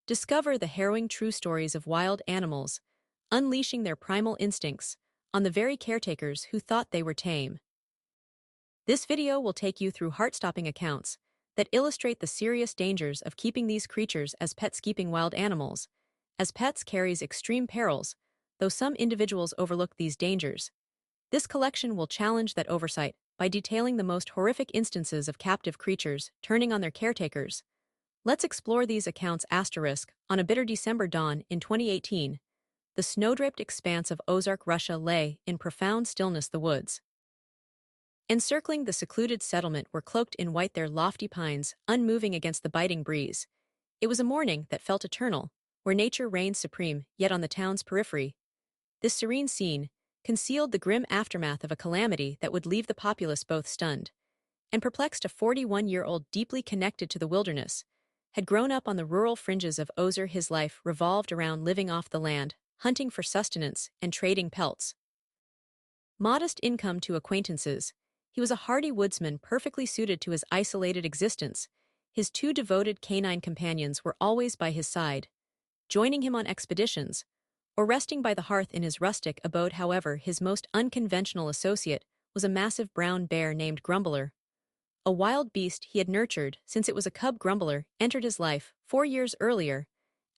Discover the harrowing true stories of wild animals, unleashing their primal instincts on the very caretakers who thought they were tame. This video will take you through heart-stopping accounts that illustrate the serious dangers of keeping these creatures as pets. Keeping wild animals as pets carries extreme perils, though some individuals overlook these dangers. This collection will challenge that oversight by detailing the most horrific instances of captive creatures turning on their caretakers. Let's explore these accounts. On a bitter December dawn in 2018, the snow-draped expanse of Ozark, Russia lay in profound stillness. The woods encircling the secluded settlement were cloaked in white, their lofty pines unmoving against the biting breeze. It was a morning that felt eternal, where nature reigned supreme. Yet on the town's periphery, this serene scene concealed the grim aftermath of a calamity that would leave the populace both stunned and perplexed. A 41-year-old deeply connected to the wilderness had grown up on the rural fringes of Ozark. His life revolved around living off the land, hunting for sustenance, and trading pelts. Modest income to acquaintances, he was a hardy woodsman perfectly suited to his isolated existence. His two devoted canine companions were always by his side, joining him on expeditions or resting by the hearth in his rustic abode. However, his most unconventional associate was a massive brown bear named Grumbler. A wild beast he had nurtured since it was a cub. Grumbler entered his life 4 years earlier,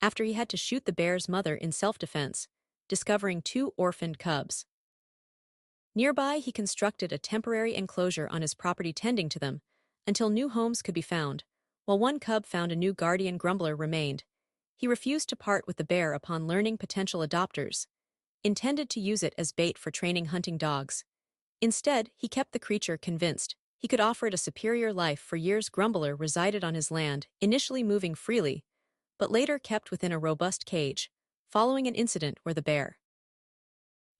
after he had to shoot the bear's mother in self-defense, discovering 2 orphaned cubs. Nearby, he constructed a temporary enclosure on his property, tending to them until new homes could be found. While one cub found a new guardian, Grumbler remained. He refused to part with the bear upon learning potential adopters intended to use it as bait for training hunting dogs. Instead, he kept the creature, convinced he could offer it a superior life. For years, Grumbler resided on his land, initially moving freely, but later kept within a robust cage, following an incident where the bear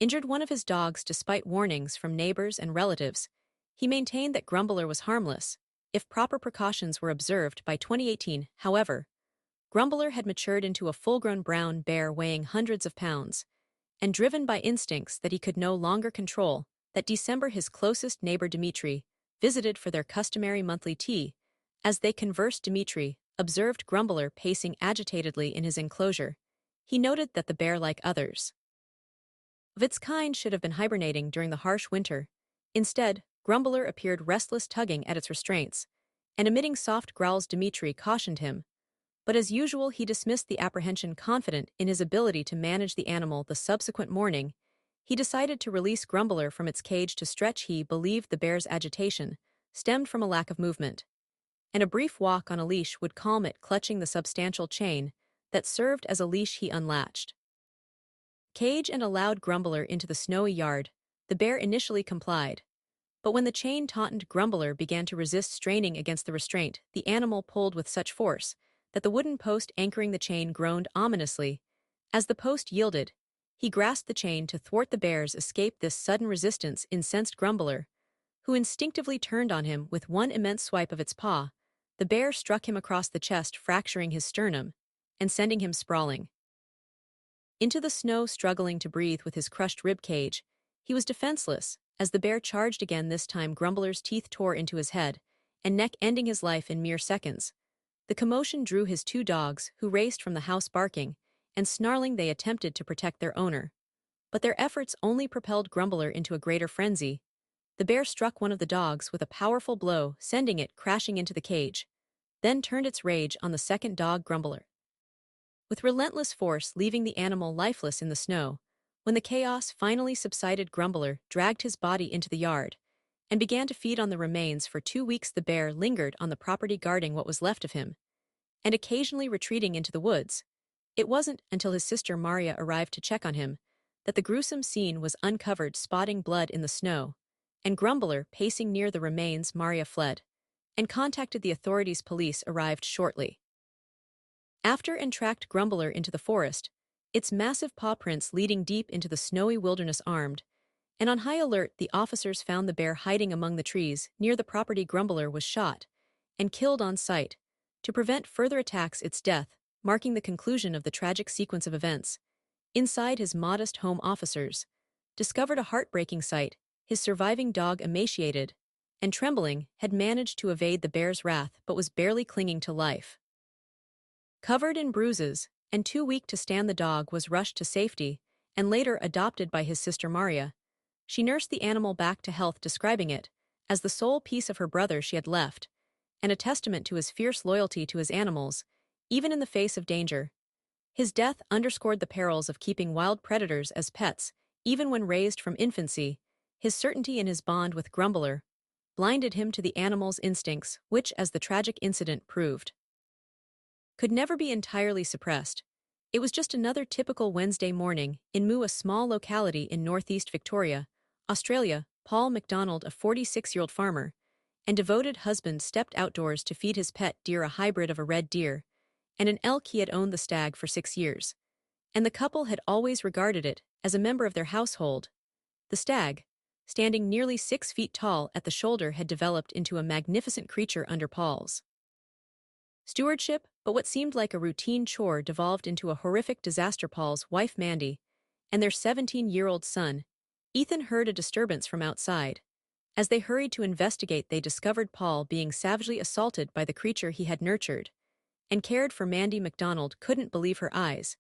injured one of his dogs. Despite warnings from neighbors and relatives, he maintained that Grumbler was harmless if proper precautions were observed. By 2018, however, Grumbler had matured into a full-grown brown bear weighing hundreds of pounds, and driven by instincts that he could no longer control. That December, his closest neighbor Dimitri visited for their customary monthly tea. As they conversed, Dimitri observed Grumbler pacing agitatedly in his enclosure. He noted that the bear, like others of its kind, should have been hibernating during the harsh winter. Instead, Grumbler appeared restless, tugging at its restraints and emitting soft growls. Dimitri cautioned him, but as usual he dismissed the apprehension, confident in his ability to manage the animal. The subsequent morning, he decided to release Grumbler from its cage to stretch. He believed the bear's agitation stemmed from a lack of movement, and a brief walk on a leash would calm it. Clutching the substantial chain that served as a leash, he unlatched cage and allowed Grumbler into the snowy yard. The bear initially complied, but when the chain tautened, Grumbler began to resist, straining against the restraint. The animal pulled with such force that the wooden post anchoring the chain groaned ominously. As the post yielded, he grasped the chain to thwart the bear's escape. This sudden resistance incensed Grumbler, who instinctively turned on him with one immense swipe of its paw. The bear struck him across the chest, fracturing his sternum and sending him sprawling into the snow. Struggling to breathe with his crushed rib cage, he was defenseless as the bear charged again. This time, Grumbler's teeth tore into his head and neck, ending his life in mere seconds. The commotion drew his 2 dogs, who raced from the house barking and snarling. They attempted to protect their owner, but their efforts only propelled Grumbler into a greater frenzy. The bear struck one of the dogs with a powerful blow, sending it crashing into the cage, then turned its rage on the second dog, Grumbler, with relentless force, leaving the animal lifeless in the snow. When the chaos finally subsided, Grumbler dragged his body into the yard and began to feed on the remains. For 2 weeks, the bear lingered on the property, guarding what was left of him and occasionally retreating into the woods. It wasn't until his sister Maria arrived to check on him that the gruesome scene was uncovered. Spotting blood in the snow and Grumbler pacing near the remains, Maria fled and contacted the authorities. Police arrived shortly after and tracked Grumbler into the forest, its massive paw prints leading deep into the snowy wilderness. Armed and on high alert, the officers found the bear hiding among the trees near the property. Grumbler was shot and killed on sight to prevent further attacks. Its death marking the conclusion of the tragic sequence of events. Inside his modest home, officers discovered a heartbreaking sight. His surviving dog, emaciated and trembling, had managed to evade the bear's wrath but was barely clinging to life. Covered in bruises and too weak to stand, the dog was rushed to safety and later adopted by his sister Maria. She nursed the animal back to health, describing it as the sole piece of her brother she had left, and a testament to his fierce loyalty to his animals, even in the face of danger. His death underscored the perils of keeping wild predators as pets, even when raised from infancy. His certainty in his bond with Grumbler blinded him to the animal's instincts, which, as the tragic incident proved, could never be entirely suppressed. It was just another typical Wednesday morning in Moo, a small locality in northeast Victoria, Australia. Paul McDonald, a 46-year-old farmer and devoted husband, stepped outdoors to feed his pet deer, a hybrid of a red deer and an elk. He had owned the stag for 6 years, and the couple had always regarded it as a member of their household. The stag, standing nearly 6 feet tall at the shoulder, had developed into a magnificent creature under Paul's stewardship, but what seemed like a routine chore devolved into a horrific disaster. Paul's wife Mandy and their 17-year-old son, Ethan, heard a disturbance from outside. As they hurried to investigate, they discovered Paul being savagely assaulted by the creature he had nurtured and cared for. Mandy McDonald couldn't believe her eyes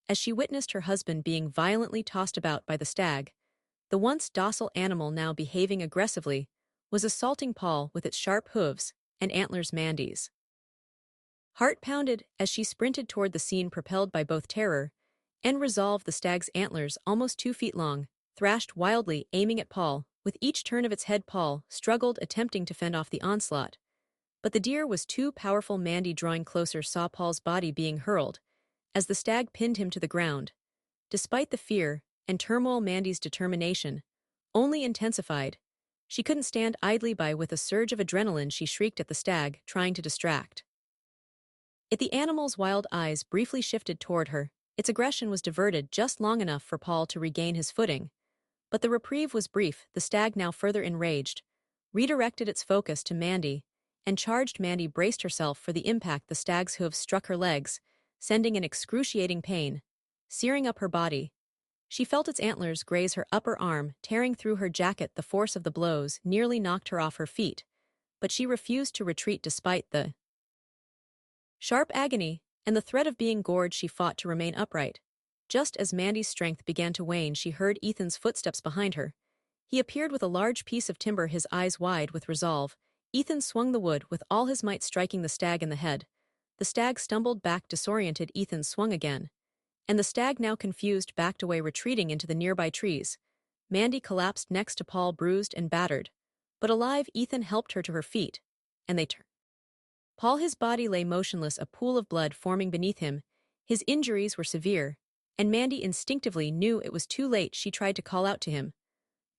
as she witnessed her husband being violently tossed about by the stag. The once docile animal, now behaving aggressively, was assaulting Paul with its sharp hooves and antlers. Mandy's heart pounded as she sprinted toward the scene, propelled by both terror and resolve. The stag's antlers, almost 2 feet long, thrashed wildly, aiming at Paul. With each turn of its head, Paul struggled, attempting to fend off the onslaught. But the deer was too powerful. Mandy, drawing closer, saw Paul's body being hurled as the stag pinned him to the ground. Despite the fear and turmoil, Mandy's determination only intensified. She couldn't stand idly by. With a surge of adrenaline, she shrieked at the stag, trying to distract it. The animal's wild eyes briefly shifted toward her. Its aggression was diverted just long enough for Paul to regain his footing. But the reprieve was brief. The stag, now further enraged, redirected its focus to Mandy and charged. Mandy braced herself for the impact. The stag's hooves struck her legs, sending an excruciating pain searing up her body. She felt its antlers graze her upper arm, tearing through her jacket. The force of the blows nearly knocked her off her feet, but she refused to retreat despite the sharp agony and the threat of being gored. She fought to remain upright. Just as Mandy's strength began to wane, she heard Ethan's footsteps behind her. He appeared with a large piece of timber, his eyes wide with resolve. Ethan swung the wood with all his might, striking the stag in the head. The stag stumbled back, disoriented. Ethan swung again, and the stag, now confused, backed away, retreating into the nearby trees. Mandy collapsed next to Paul, bruised and battered, but alive. Ethan helped her to her feet, and they turned. Paul, his body lay motionless, a pool of blood forming beneath him. His injuries were severe, and Mandy instinctively knew it was too late. She tried to call out to him,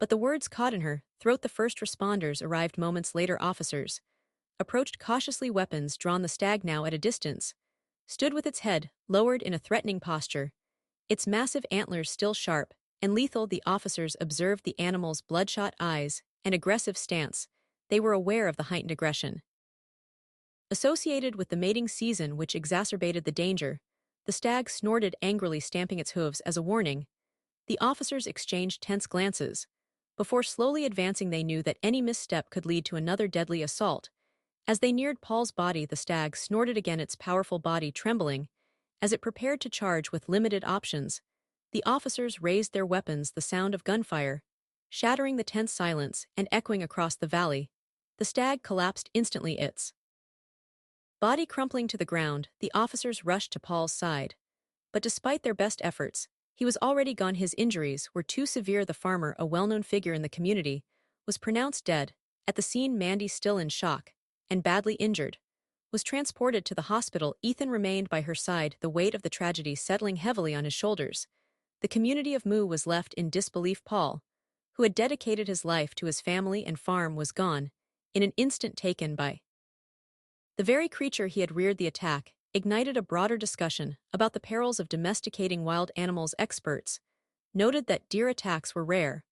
but the words caught in her throat. The first responders arrived moments later. Officers approached cautiously, weapons drawn. The stag, now at a distance, stood with its head lowered in a threatening posture, its massive antlers still sharp and lethal. The officers observed the animal's bloodshot eyes and aggressive stance. They were aware of the heightened aggression associated with the mating season, which exacerbated the danger. The stag snorted angrily, stamping its hooves as a warning. The officers exchanged tense glances before slowly advancing. They knew that any misstep could lead to another deadly assault. As they neared Paul's body, the stag snorted again, its powerful body trembling as it prepared to charge. With limited options, the officers raised their weapons, the sound of gunfire shattering the tense silence and echoing across the valley. The stag collapsed instantly, its body crumpling to the ground. The officers rushed to Paul's side, but despite their best efforts, he was already gone. His injuries were too severe. The farmer, a well-known figure in the community, was pronounced dead. At the scene, Mandy, still in shock and badly injured, was transported to the hospital. Ethan remained by her side, the weight of the tragedy settling heavily on his shoulders. The community of Moo was left in disbelief. Paul, who had dedicated his life to his family and farm, was gone in an instant, taken by the very creature he had reared. The attack ignited a broader discussion about the perils of domesticating wild animals. Experts noted that deer attacks were rare,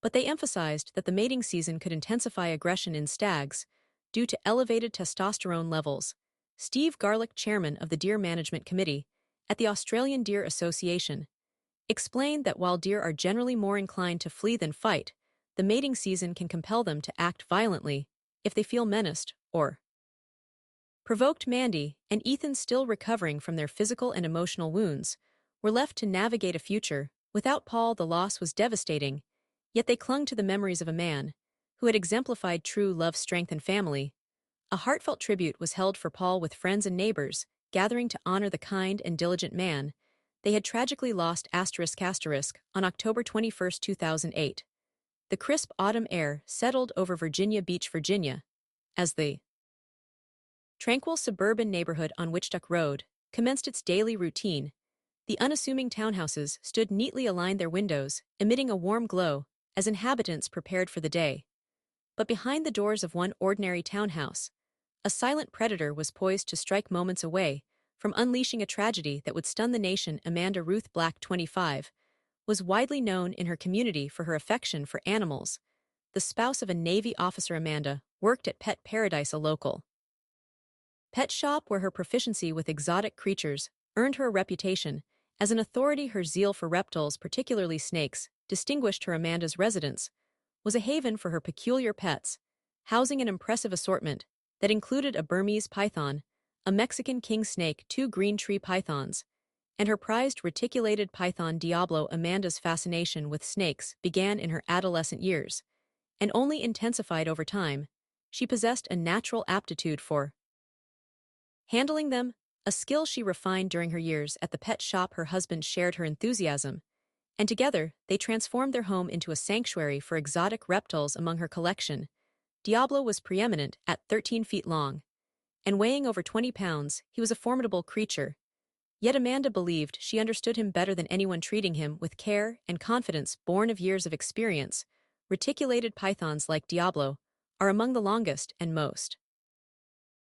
but they emphasized that the mating season could intensify aggression in stags due to elevated testosterone levels. Steve Garlick, chairman of the Deer Management Committee at the Australian Deer Association, explained that while deer are generally more inclined to flee than fight, the mating season can compel them to act violently if they feel menaced or Provoked Mandy and Ethan, still recovering from their physical and emotional wounds, were left to navigate a future. Without Paul, the loss was devastating, yet they clung to the memories of a man who had exemplified true love, strength, and family. A heartfelt tribute was held for Paul, with friends and neighbors gathering to honor the kind and diligent man they had tragically lost on October 21, 2008. The crisp autumn air settled over Virginia Beach, Virginia, as the tranquil suburban neighborhood on Witchduck Road commenced its daily routine. The unassuming townhouses stood neatly aligned, their windows emitting a warm glow as inhabitants prepared for the day. But behind the doors of one ordinary townhouse, a silent predator was poised to strike, moments away from unleashing a tragedy that would stun the nation. Amanda Ruth Black, 25, was widely known in her community for her affection for animals. The spouse of a Navy officer, Amanda worked at Pet Paradise, a local pet shop where her proficiency with exotic creatures earned her a reputation as an authority. Her zeal for reptiles, particularly snakes, distinguished her. Amanda's residence was a haven for her peculiar pets, housing an impressive assortment that included a Burmese python, a Mexican king snake, two green tree pythons, and her prized reticulated python Diablo. Amanda's fascination with snakes began in her adolescent years and only intensified over time. She possessed a natural aptitude for handling them, a skill she refined during her years at the pet shop. Her husband shared her enthusiasm, and together they transformed their home into a sanctuary for exotic reptiles. Among her collection, Diablo was preeminent. At 13 feet long and weighing over 20 pounds, he was a formidable creature. Yet Amanda believed she understood him better than anyone, treating him with care and confidence born of years of experience. Reticulated pythons like Diablo are among the longest and most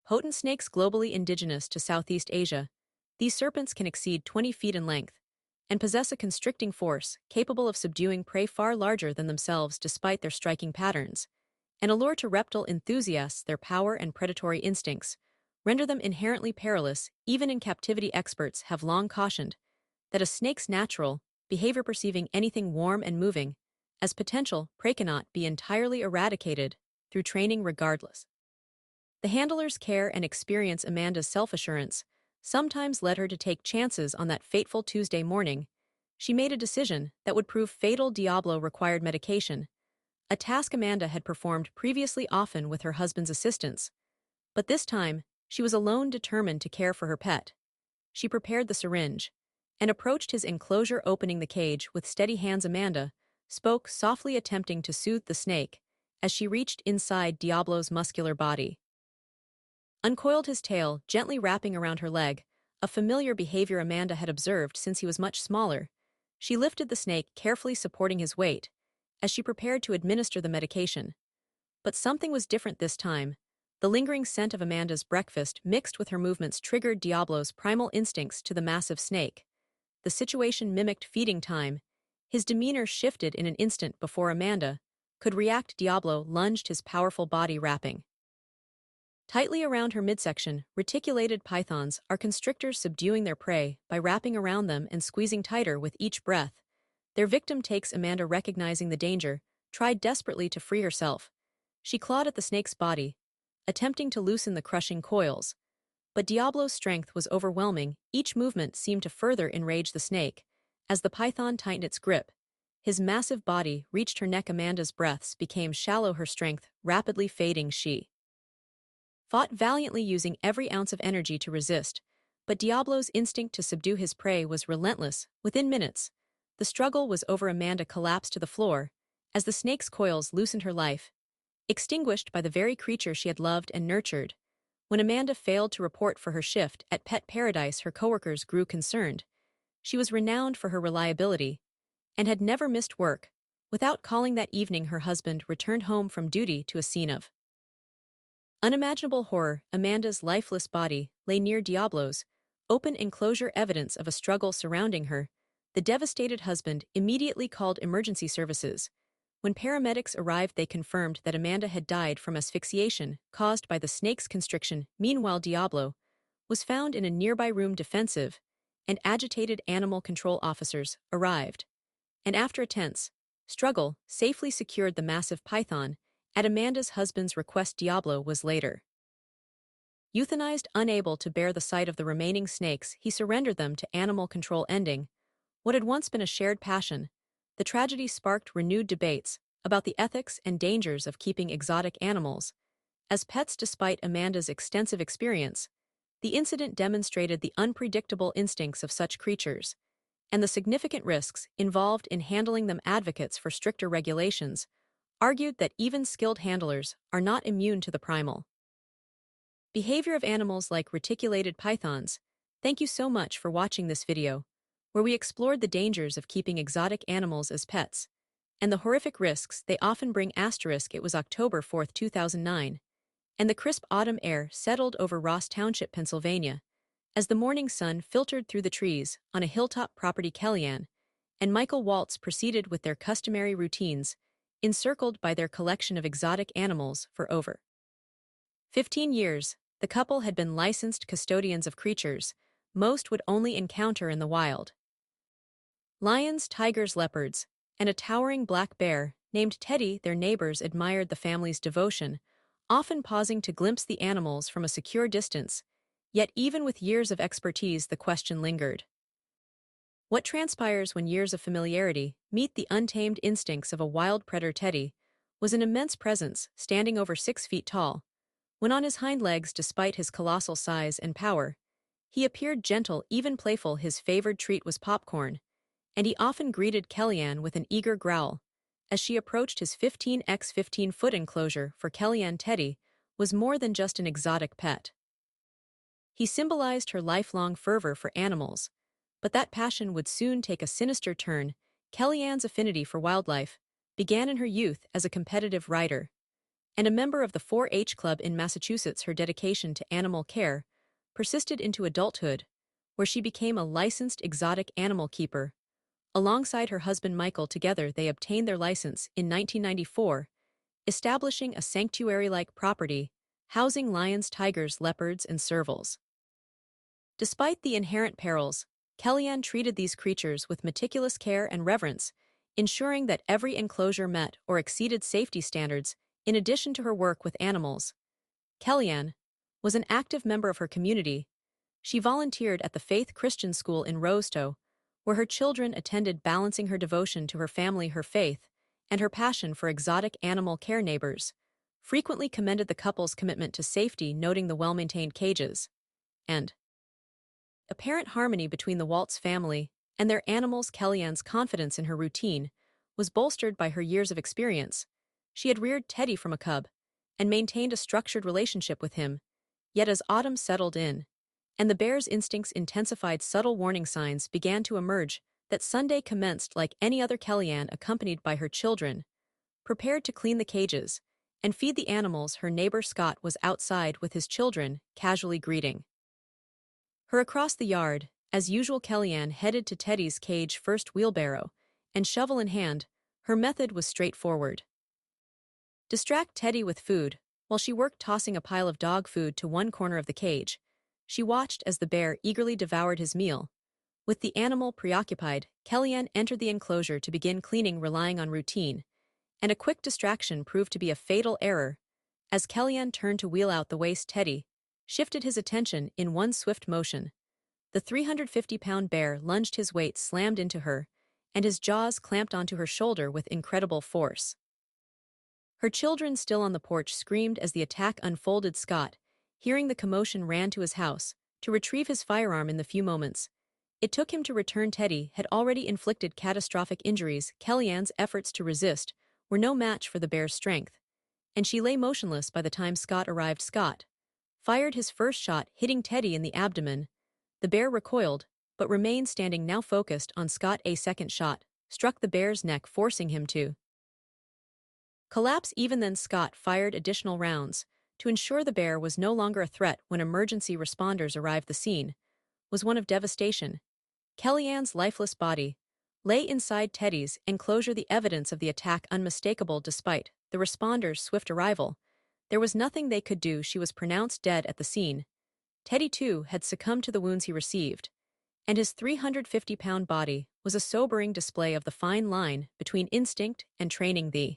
potent snakes globally. Indigenous to Southeast Asia, these serpents can exceed 20 feet in length and possess a constricting force capable of subduing prey far larger than themselves. Despite their striking patterns and allure to reptile enthusiasts, their power and predatory instincts render them inherently perilous. Even in captivity, experts have long cautioned that a snake's natural behavior, perceiving anything warm and moving as potential prey, cannot be entirely eradicated through training. Regardless the handler's care and experience, Amanda's self-assurance sometimes led her to take chances. On that fateful Tuesday morning, she made a decision that would prove fatal. Diablo required medication, a task Amanda had performed previously, often with her husband's assistance. But this time, she was alone, determined to care for her pet. She prepared the syringe and approached his enclosure, opening the cage with steady hands. Amanda spoke softly, attempting to soothe the snake as she reached inside Diablo's muscular body, uncoiled his tail, gently wrapping around her leg, a familiar behavior Amanda had observed since he was much smaller. She lifted the snake, carefully supporting his weight as she prepared to administer the medication. But something was different this time. The lingering scent of Amanda's breakfast mixed with her movements triggered Diablo's primal instincts to the massive snake. The situation mimicked feeding time. His demeanor shifted in an instant before Amanda could react. Diablo lunged, his powerful body wrapping tightly around her midsection. Reticulated pythons are constrictors, subduing their prey by wrapping around them and squeezing tighter with each breath their victim takes. Amanda, recognizing the danger, tried desperately to free herself. She clawed at the snake's body, attempting to loosen the crushing coils. But Diablo's strength was overwhelming. Each movement seemed to further enrage the snake. As the python tightened its grip, his massive body reached her neck. Amanda's breaths became shallow, her strength rapidly fading. She fought valiantly, using every ounce of energy to resist, but Diablo's instinct to subdue his prey was relentless. Within minutes, the struggle was over. Amanda collapsed to the floor as the snake's coils loosened, her life extinguished by the very creature she had loved and nurtured. When Amanda failed to report for her shift at Pet Paradise, her coworkers grew concerned. She was renowned for her reliability and had never missed work. Without calling that evening, her husband returned home from duty to a scene of unimaginable horror. Amanda's lifeless body lay near Diablo's open enclosure, evidence of a struggle surrounding her. The devastated husband immediately called emergency services. When paramedics arrived, they confirmed that Amanda had died from asphyxiation caused by the snake's constriction. Meanwhile, Diablo was found in a nearby room. Defensive and agitated animal control officers arrived, and after a tense struggle, safely secured the massive python. At Amanda's husband's request, Diablo was later Euthanized unable to bear the sight of the remaining snakes, he surrendered them to animal control ending what had once been a shared passion. The tragedy sparked renewed debates about the ethics and dangers of keeping exotic animals. As pets, despite Amanda's extensive experience, the incident demonstrated the unpredictable instincts of such creatures and the significant risks involved in handling them. Advocates for stricter regulations argued that even skilled handlers are not immune to the primal behavior of animals like reticulated pythons. Thank you so much for watching this video, where we explored the dangers of keeping exotic animals as pets and the horrific risks they often bring. It was October 4, 2009, and the crisp autumn air settled over Ross Township, Pennsylvania. As the morning sun filtered through the trees on a hilltop property, Kellyanne and Michael Waltz proceeded with their customary routines, encircled by their collection of exotic animals. For over 15 years, the couple had been licensed custodians of creatures most would only encounter in the wild. Lions, tigers, leopards, and a towering black bear named Teddy. Their neighbors admired the family's devotion, often pausing to glimpse the animals from a secure distance. Yet even with years of expertise, the question lingered. What transpires when years of familiarity meet the untamed instincts of a wild predator? Teddy was an immense presence, standing over 6 feet tall. When on his hind legs, despite his colossal size and power, he appeared gentle, even playful. His favored treat was popcorn, and he often greeted Kellyanne with an eager growl as she approached his 15x15-foot enclosure. For Kellyanne, Teddy was more than just an exotic pet. He symbolized her lifelong fervor for animals, but that passion would soon take a sinister turn. Kellyanne's affinity for wildlife began in her youth as a competitive rider and a member of the 4-H club in Massachusetts. Her dedication to animal care persisted into adulthood, where she became a licensed exotic animal keeper. Alongside her husband Michael, together they obtained their license in 1994, establishing a sanctuary-like property housing lions, tigers, leopards, and servals. Despite the inherent perils, Kellyanne treated these creatures with meticulous care and reverence, ensuring that every enclosure met or exceeded safety standards. In addition to her work with animals, Kellyanne was an active member of her community. She volunteered at the Faith Christian School in Roseau, where her children attended, balancing her devotion to her family, her faith, and her passion for exotic animal care. Neighbors frequently commended the couple's commitment to safety, noting the well-maintained cages and apparent harmony between the Waltz family and their animals. Kellyanne's confidence in her routine was bolstered by her years of experience. She had reared Teddy from a cub and maintained a structured relationship with him. Yet as autumn settled in and the bear's instincts intensified, subtle warning signs began to emerge. That Sunday commenced like any other. Kellyanne, accompanied by her children, prepared to clean the cages and feed the animals. Her neighbor Scott was outside with his children, casually greeting her across the yard. As usual, Kellyanne headed to Teddy's cage first, wheelbarrow and shovel in hand. Her method was straightforward. Distract Teddy with food, while she worked tossing a pile of dog food to one corner of the cage. She watched as the bear eagerly devoured his meal. With the animal preoccupied, Kellyanne entered the enclosure to begin cleaning, relying on routine, and a quick distraction proved to be a fatal error. As Kellyanne turned to wheel out the waste, Teddy shifted his attention in one swift motion. The 350-pound bear lunged, his weight slammed into her, and his jaws clamped onto her shoulder with incredible force. Her children, still on the porch, screamed as the attack unfolded. Scott, hearing the commotion, ran to his house to retrieve his firearm. In the few moments it took him to return, Teddy had already inflicted catastrophic injuries. Kellyanne's efforts to resist were no match for the bear's strength, and she lay motionless by the time Scott arrived. Scott fired his first shot, hitting Teddy in the abdomen. The bear recoiled, but remained standing, now focused on Scott. A second shot struck the bear's neck, forcing him to collapse. Even then, Scott fired additional rounds to ensure the bear was no longer a threat. When emergency responders arrived, the scene was one of devastation. Kellyanne's lifeless body lay inside Teddy's enclosure, the evidence of the attack unmistakable. Despite the responders' swift arrival, there was nothing they could do. She was pronounced dead at the scene. Teddy, too, had succumbed to the wounds he received, and his 350-pound body was a sobering display of the fine line between instinct and training. The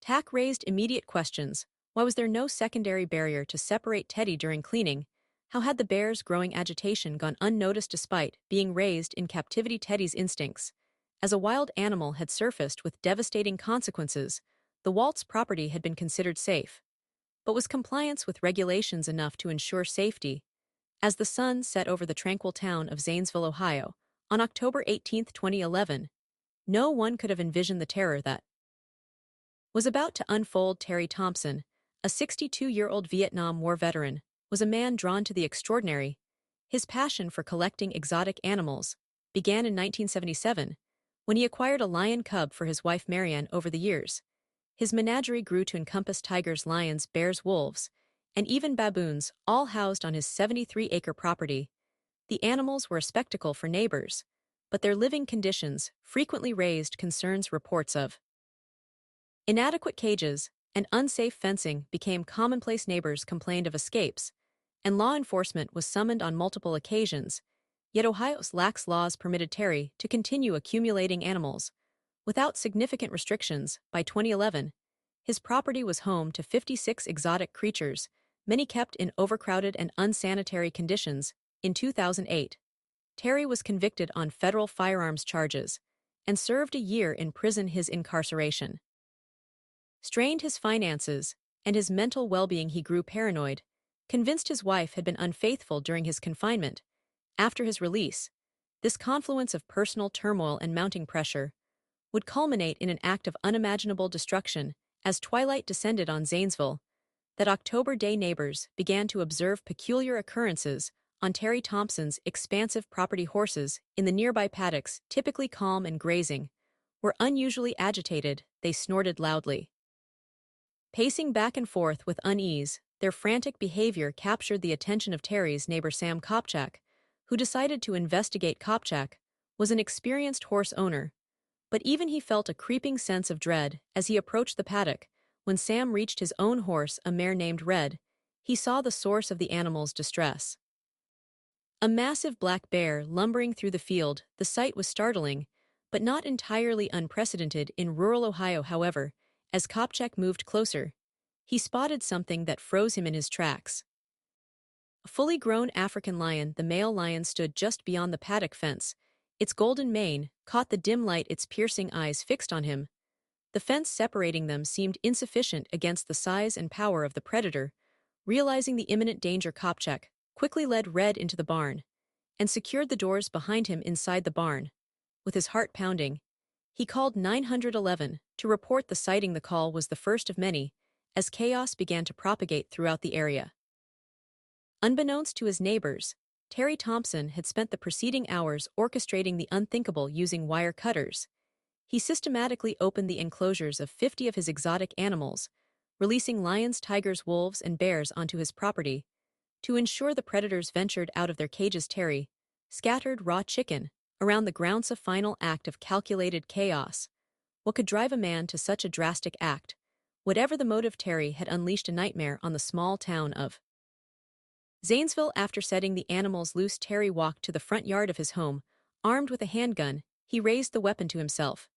attack raised immediate questions. Why was there no secondary barrier to separate Teddy during cleaning? How had the bear's growing agitation gone unnoticed despite being raised in captivity? Teddy's instincts as a wild animal had surfaced with devastating consequences. The Waltz property had been considered safe. But was compliance with regulations enough to ensure safety? As the sun set over the tranquil town of Zanesville, Ohio, on October 18, 2011, no one could have envisioned the terror that was about to unfold. Terry Thompson, a 62-year-old Vietnam War veteran, was a man drawn to the extraordinary. His passion for collecting exotic animals began in 1977, when he acquired a lion cub for his wife Marianne. Over the years, his menagerie grew to encompass tigers, lions, bears, wolves, and even baboons, all housed on his 73-acre property. The animals were a spectacle for neighbors, but their living conditions frequently raised concerns. Reports of inadequate cages and unsafe fencing became commonplace. Neighbors complained of escapes, and law enforcement was summoned on multiple occasions. Yet Ohio's lax laws permitted Terry to continue accumulating animals without significant restrictions. By 2011, his property was home to 56 exotic creatures, many kept in overcrowded and unsanitary conditions. In 2008, Terry was convicted on federal firearms charges and served a year in prison. His incarceration strained his finances and his mental well-being. He grew paranoid, convinced his wife had been unfaithful during his confinement. After his release, this confluence of personal turmoil and mounting pressure would culminate in an act of unimaginable destruction. As twilight descended on Zanesville that October day, neighbors began to observe peculiar occurrences on Terry Thompson's expansive property. Horses in the nearby paddocks, typically calm and grazing, were unusually agitated. They snorted loudly, pacing back and forth with unease. Their frantic behavior captured the attention of Terry's neighbor Sam Kopchak, who decided to investigate. Kopchak was an experienced horse owner, but even he felt a creeping sense of dread as he approached the paddock. When Sam reached his own horse, a mare named Red, he saw the source of the animal's distress. A massive black bear lumbering through the field. The sight was startling, but not entirely unprecedented in rural Ohio. However, as Kopchak moved closer, he spotted something that froze him in his tracks. A fully grown African lion. The male lion stood just beyond the paddock fence. Its golden mane caught the dim light, its piercing eyes fixed on him. The fence separating them seemed insufficient against the size and power of the predator. Realizing the imminent danger, Kopchak quickly led Red into the barn and secured the doors behind him. Inside the barn, with his heart pounding, he called 911 to report the sighting. The call was the first of many, as chaos began to propagate throughout the area. Unbeknownst to his neighbors, Terry Thompson had spent the preceding hours orchestrating the unthinkable. Using wire cutters, he systematically opened the enclosures of 50 of his exotic animals, releasing lions, tigers, wolves, and bears onto his property. To ensure the predators ventured out of their cages, Terry scattered raw chicken around the grounds. A final act of calculated chaos. What could drive a man to such a drastic act? Whatever the motive, Terry had unleashed a nightmare on the small town of Zanesville. After setting the animals loose, Terry walked to the front yard of his home. Armed with a handgun, he raised the weapon to himself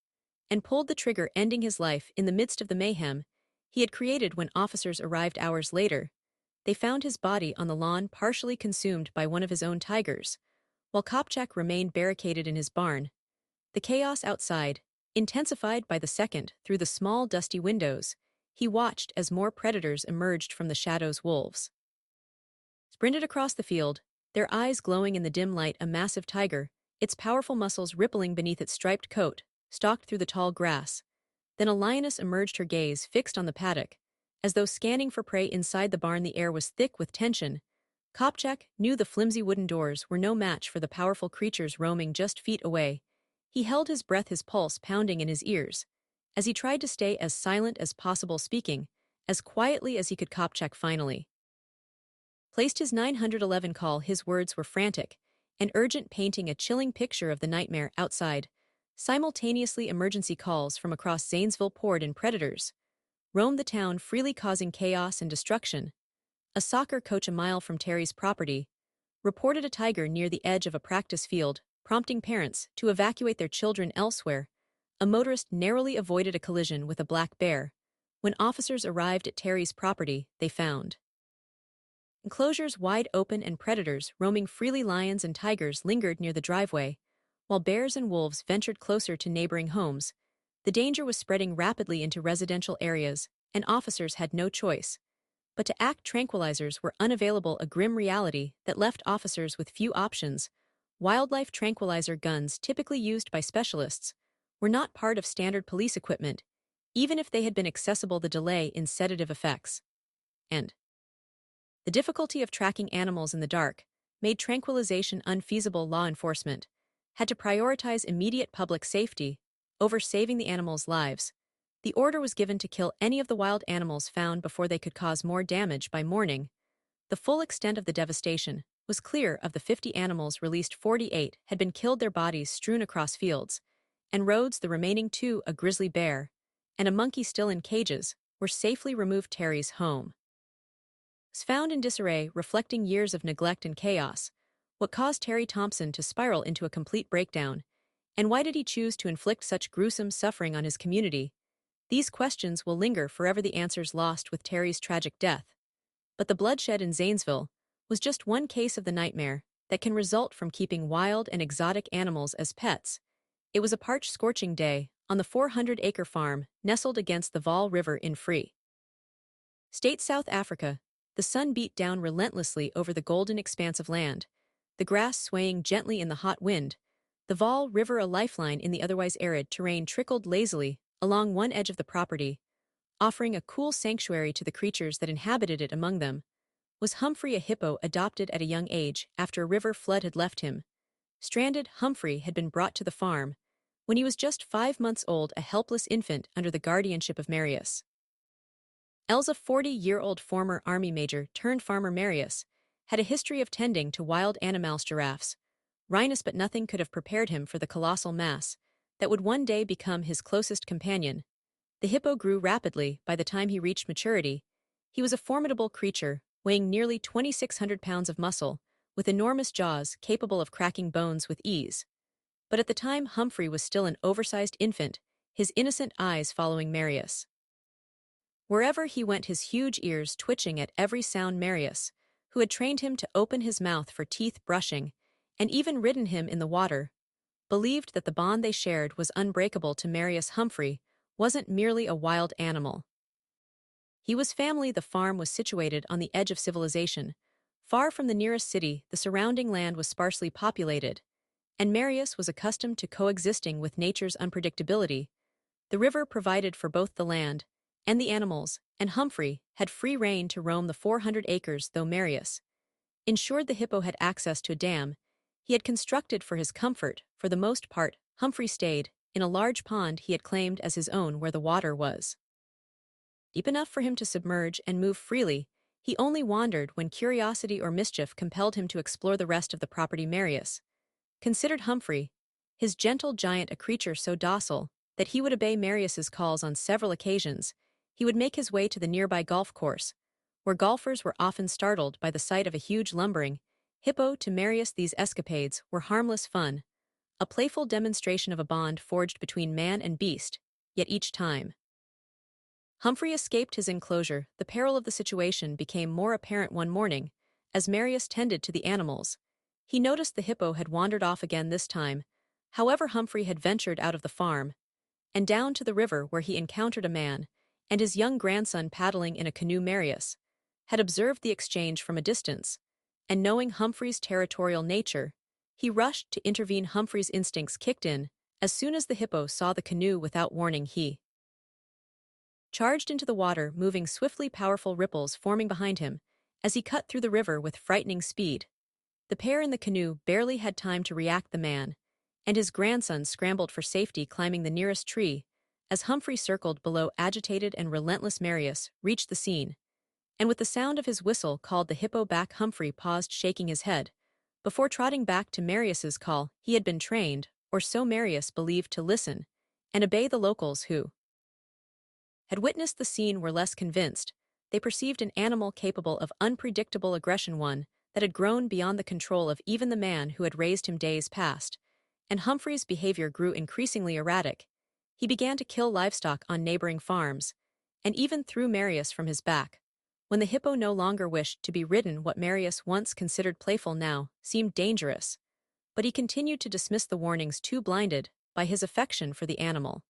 and pulled the trigger, ending his life in the midst of the mayhem he had created. When officers arrived hours later, they found his body on the lawn, partially consumed by one of his own tigers, while Kopchak remained barricaded in his barn. The chaos outside intensified by the second. Through the small, dusty windows, he watched as more predators emerged from the shadows. Wolves sprinted across the field, their eyes glowing in the dim light. A massive tiger, its powerful muscles rippling beneath its striped coat, stalked through the tall grass. Then a lioness emerged, her gaze fixed on the paddock, as though scanning for prey. Inside the barn, the air was thick with tension. Kopchak knew the flimsy wooden doors were no match for the powerful creatures roaming just feet away. He held his breath, his pulse pounding in his ears, as he tried to stay as silent as possible, speaking as quietly as he could. Kopchak finally placed his 911 call. His words were frantic and urgent, painting a chilling picture of the nightmare outside. Simultaneously, emergency calls from across Zanesville poured in. Predators roamed the town freely, causing chaos and destruction. A soccer coach a mile from Terry's property reported a tiger near the edge of a practice field, prompting parents to evacuate their children elsewhere. A motorist narrowly avoided a collision with a black bear When officers arrived at Terry's property, they found enclosures wide open and predators roaming freely. Lions and tigers lingered near the driveway, while bears and wolves ventured closer to neighboring homes. The danger was spreading rapidly into residential areas, and officers had no choice but to act. Tranquilizers were unavailable, a grim reality that left officers with few options. Wildlife tranquilizer guns, typically used by specialists, were not part of standard police equipment, even if they had been accessible. The delay in sedative effects and the difficulty of tracking animals in the dark made tranquilization unfeasible. Law enforcement had to prioritize immediate public safety over saving the animals' lives. The order was given to kill any of the wild animals found before they could cause more damage. By morning, the full extent of the devastation was clear. Of the 50 animals released, 48 had been killed, their bodies strewn across fields and roads. The remaining two, a grizzly bear and a monkey still in cages, were safely removed. Terry's home was found in disarray, reflecting years of neglect and chaos. What caused Terry Thompson to spiral into a complete breakdown? And why did he choose to inflict such gruesome suffering on his community? These questions will linger forever, the answers lost with Terry's tragic death. But the bloodshed in Zanesville was just one case of the nightmare that can result from keeping wild and exotic animals as pets. It was a parched, scorching day on the 400-acre farm nestled against the Vaal River in Free State, South Africa. The sun beat down relentlessly over the golden expanse of land, the grass swaying gently in the hot wind. The Vaal River, a lifeline in the otherwise arid terrain, trickled lazily along one edge of the property, offering a cool sanctuary to the creatures that inhabited it. Among them was Humphrey, a hippo adopted at a young age after a river flood had left him stranded. Humphrey had been brought to the farm when he was just 5 months old, a helpless infant under the guardianship of Marius Els, a 40-year-old former army major turned farmer. Marius had a history of tending to wild animals, giraffes, rhinos, but nothing could have prepared him for the colossal mass that would one day become his closest companion. The hippo grew rapidly. By the time he reached maturity, he was a formidable creature, weighing nearly 2,600 pounds of muscle, with enormous jaws capable of cracking bones with ease. But at the time, Humphrey was still an oversized infant, his innocent eyes following Marius wherever he went, his huge ears twitching at every sound. Marius, who had trained him to open his mouth for teeth brushing and even ridden him in the water, believed that the bond they shared was unbreakable. To Marius, Humphrey wasn't merely a wild animal. He was family. The farm was situated on the edge of civilization, far from the nearest city. The surrounding land was sparsely populated, and Marius was accustomed to coexisting with nature's unpredictability. The river provided for both the land and the animals, and Humphrey had free rein to roam the 400 acres. Though Marius ensured the hippo had access to a dam he had constructed for his comfort, for the most part, Humphrey stayed in a large pond he had claimed as his own, where the water was deep enough for him to submerge and move freely. He only wandered when curiosity or mischief compelled him to explore the rest of the property. Marius considered Humphrey his gentle giant, a creature so docile that he would obey Marius's calls. On several occasions, he would make his way to the nearby golf course, where golfers were often startled by the sight of a huge lumbering hippo. To Marius, these escapades were harmless fun, a playful demonstration of a bond forged between man and beast. Yet each time Humphrey escaped his enclosure, the peril of the situation became more apparent. One morning, as Marius tended to the animals, he noticed the hippo had wandered off again. This time, however, Humphrey had ventured out of the farm and down to the river, where he encountered a man and his young grandson paddling in a canoe. Marius had observed the exchange from a distance, and knowing Humphrey's territorial nature, he rushed to intervene. Humphrey's instincts kicked in. As soon as the hippo saw the canoe, without warning, he charged into the water, moving swiftly, powerful ripples forming behind him as he cut through the river with frightening speed. The pair in the canoe barely had time to react. The man and his grandson scrambled for safety, climbing the nearest tree. As Humphrey circled below, agitated and relentless, Marius reached the scene, and with the sound of his whistle called the hippo back. Humphrey paused, shaking his head, before trotting back to Marius's call. He had been trained, or so Marius believed, to listen and obey. The locals who had witnessed the scene were less convinced. They perceived an animal capable of unpredictable aggression, one that had grown beyond the control of even the man who had raised him days past. And Humphrey's behavior grew increasingly erratic. He began to kill livestock on neighboring farms and even threw Marius from his back. When the hippo no longer wished to be ridden, what Marius once considered playful now seemed dangerous, but he continued to dismiss the warnings, too blinded by his affection for the animal.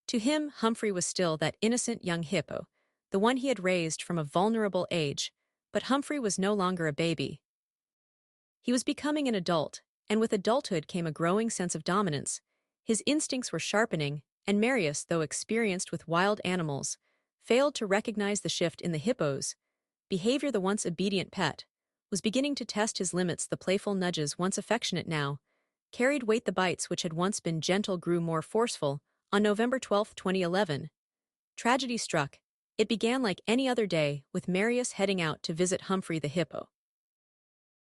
To him, Humphrey was still that innocent young hippo, the one he had raised from a vulnerable age, but Humphrey was no longer a baby. He was becoming an adult, and with adulthood came a growing sense of dominance. His instincts were sharpening, and Marius, though experienced with wild animals, failed to recognize the shift in the hippo's behavior. The once obedient pet was beginning to test his limits. The playful nudges, once affectionate now, carried weight. The bites, which had once been gentle, grew more forceful. On November 12, 2011, tragedy struck. It began like any other day, with Marius heading out to visit Humphrey. The hippo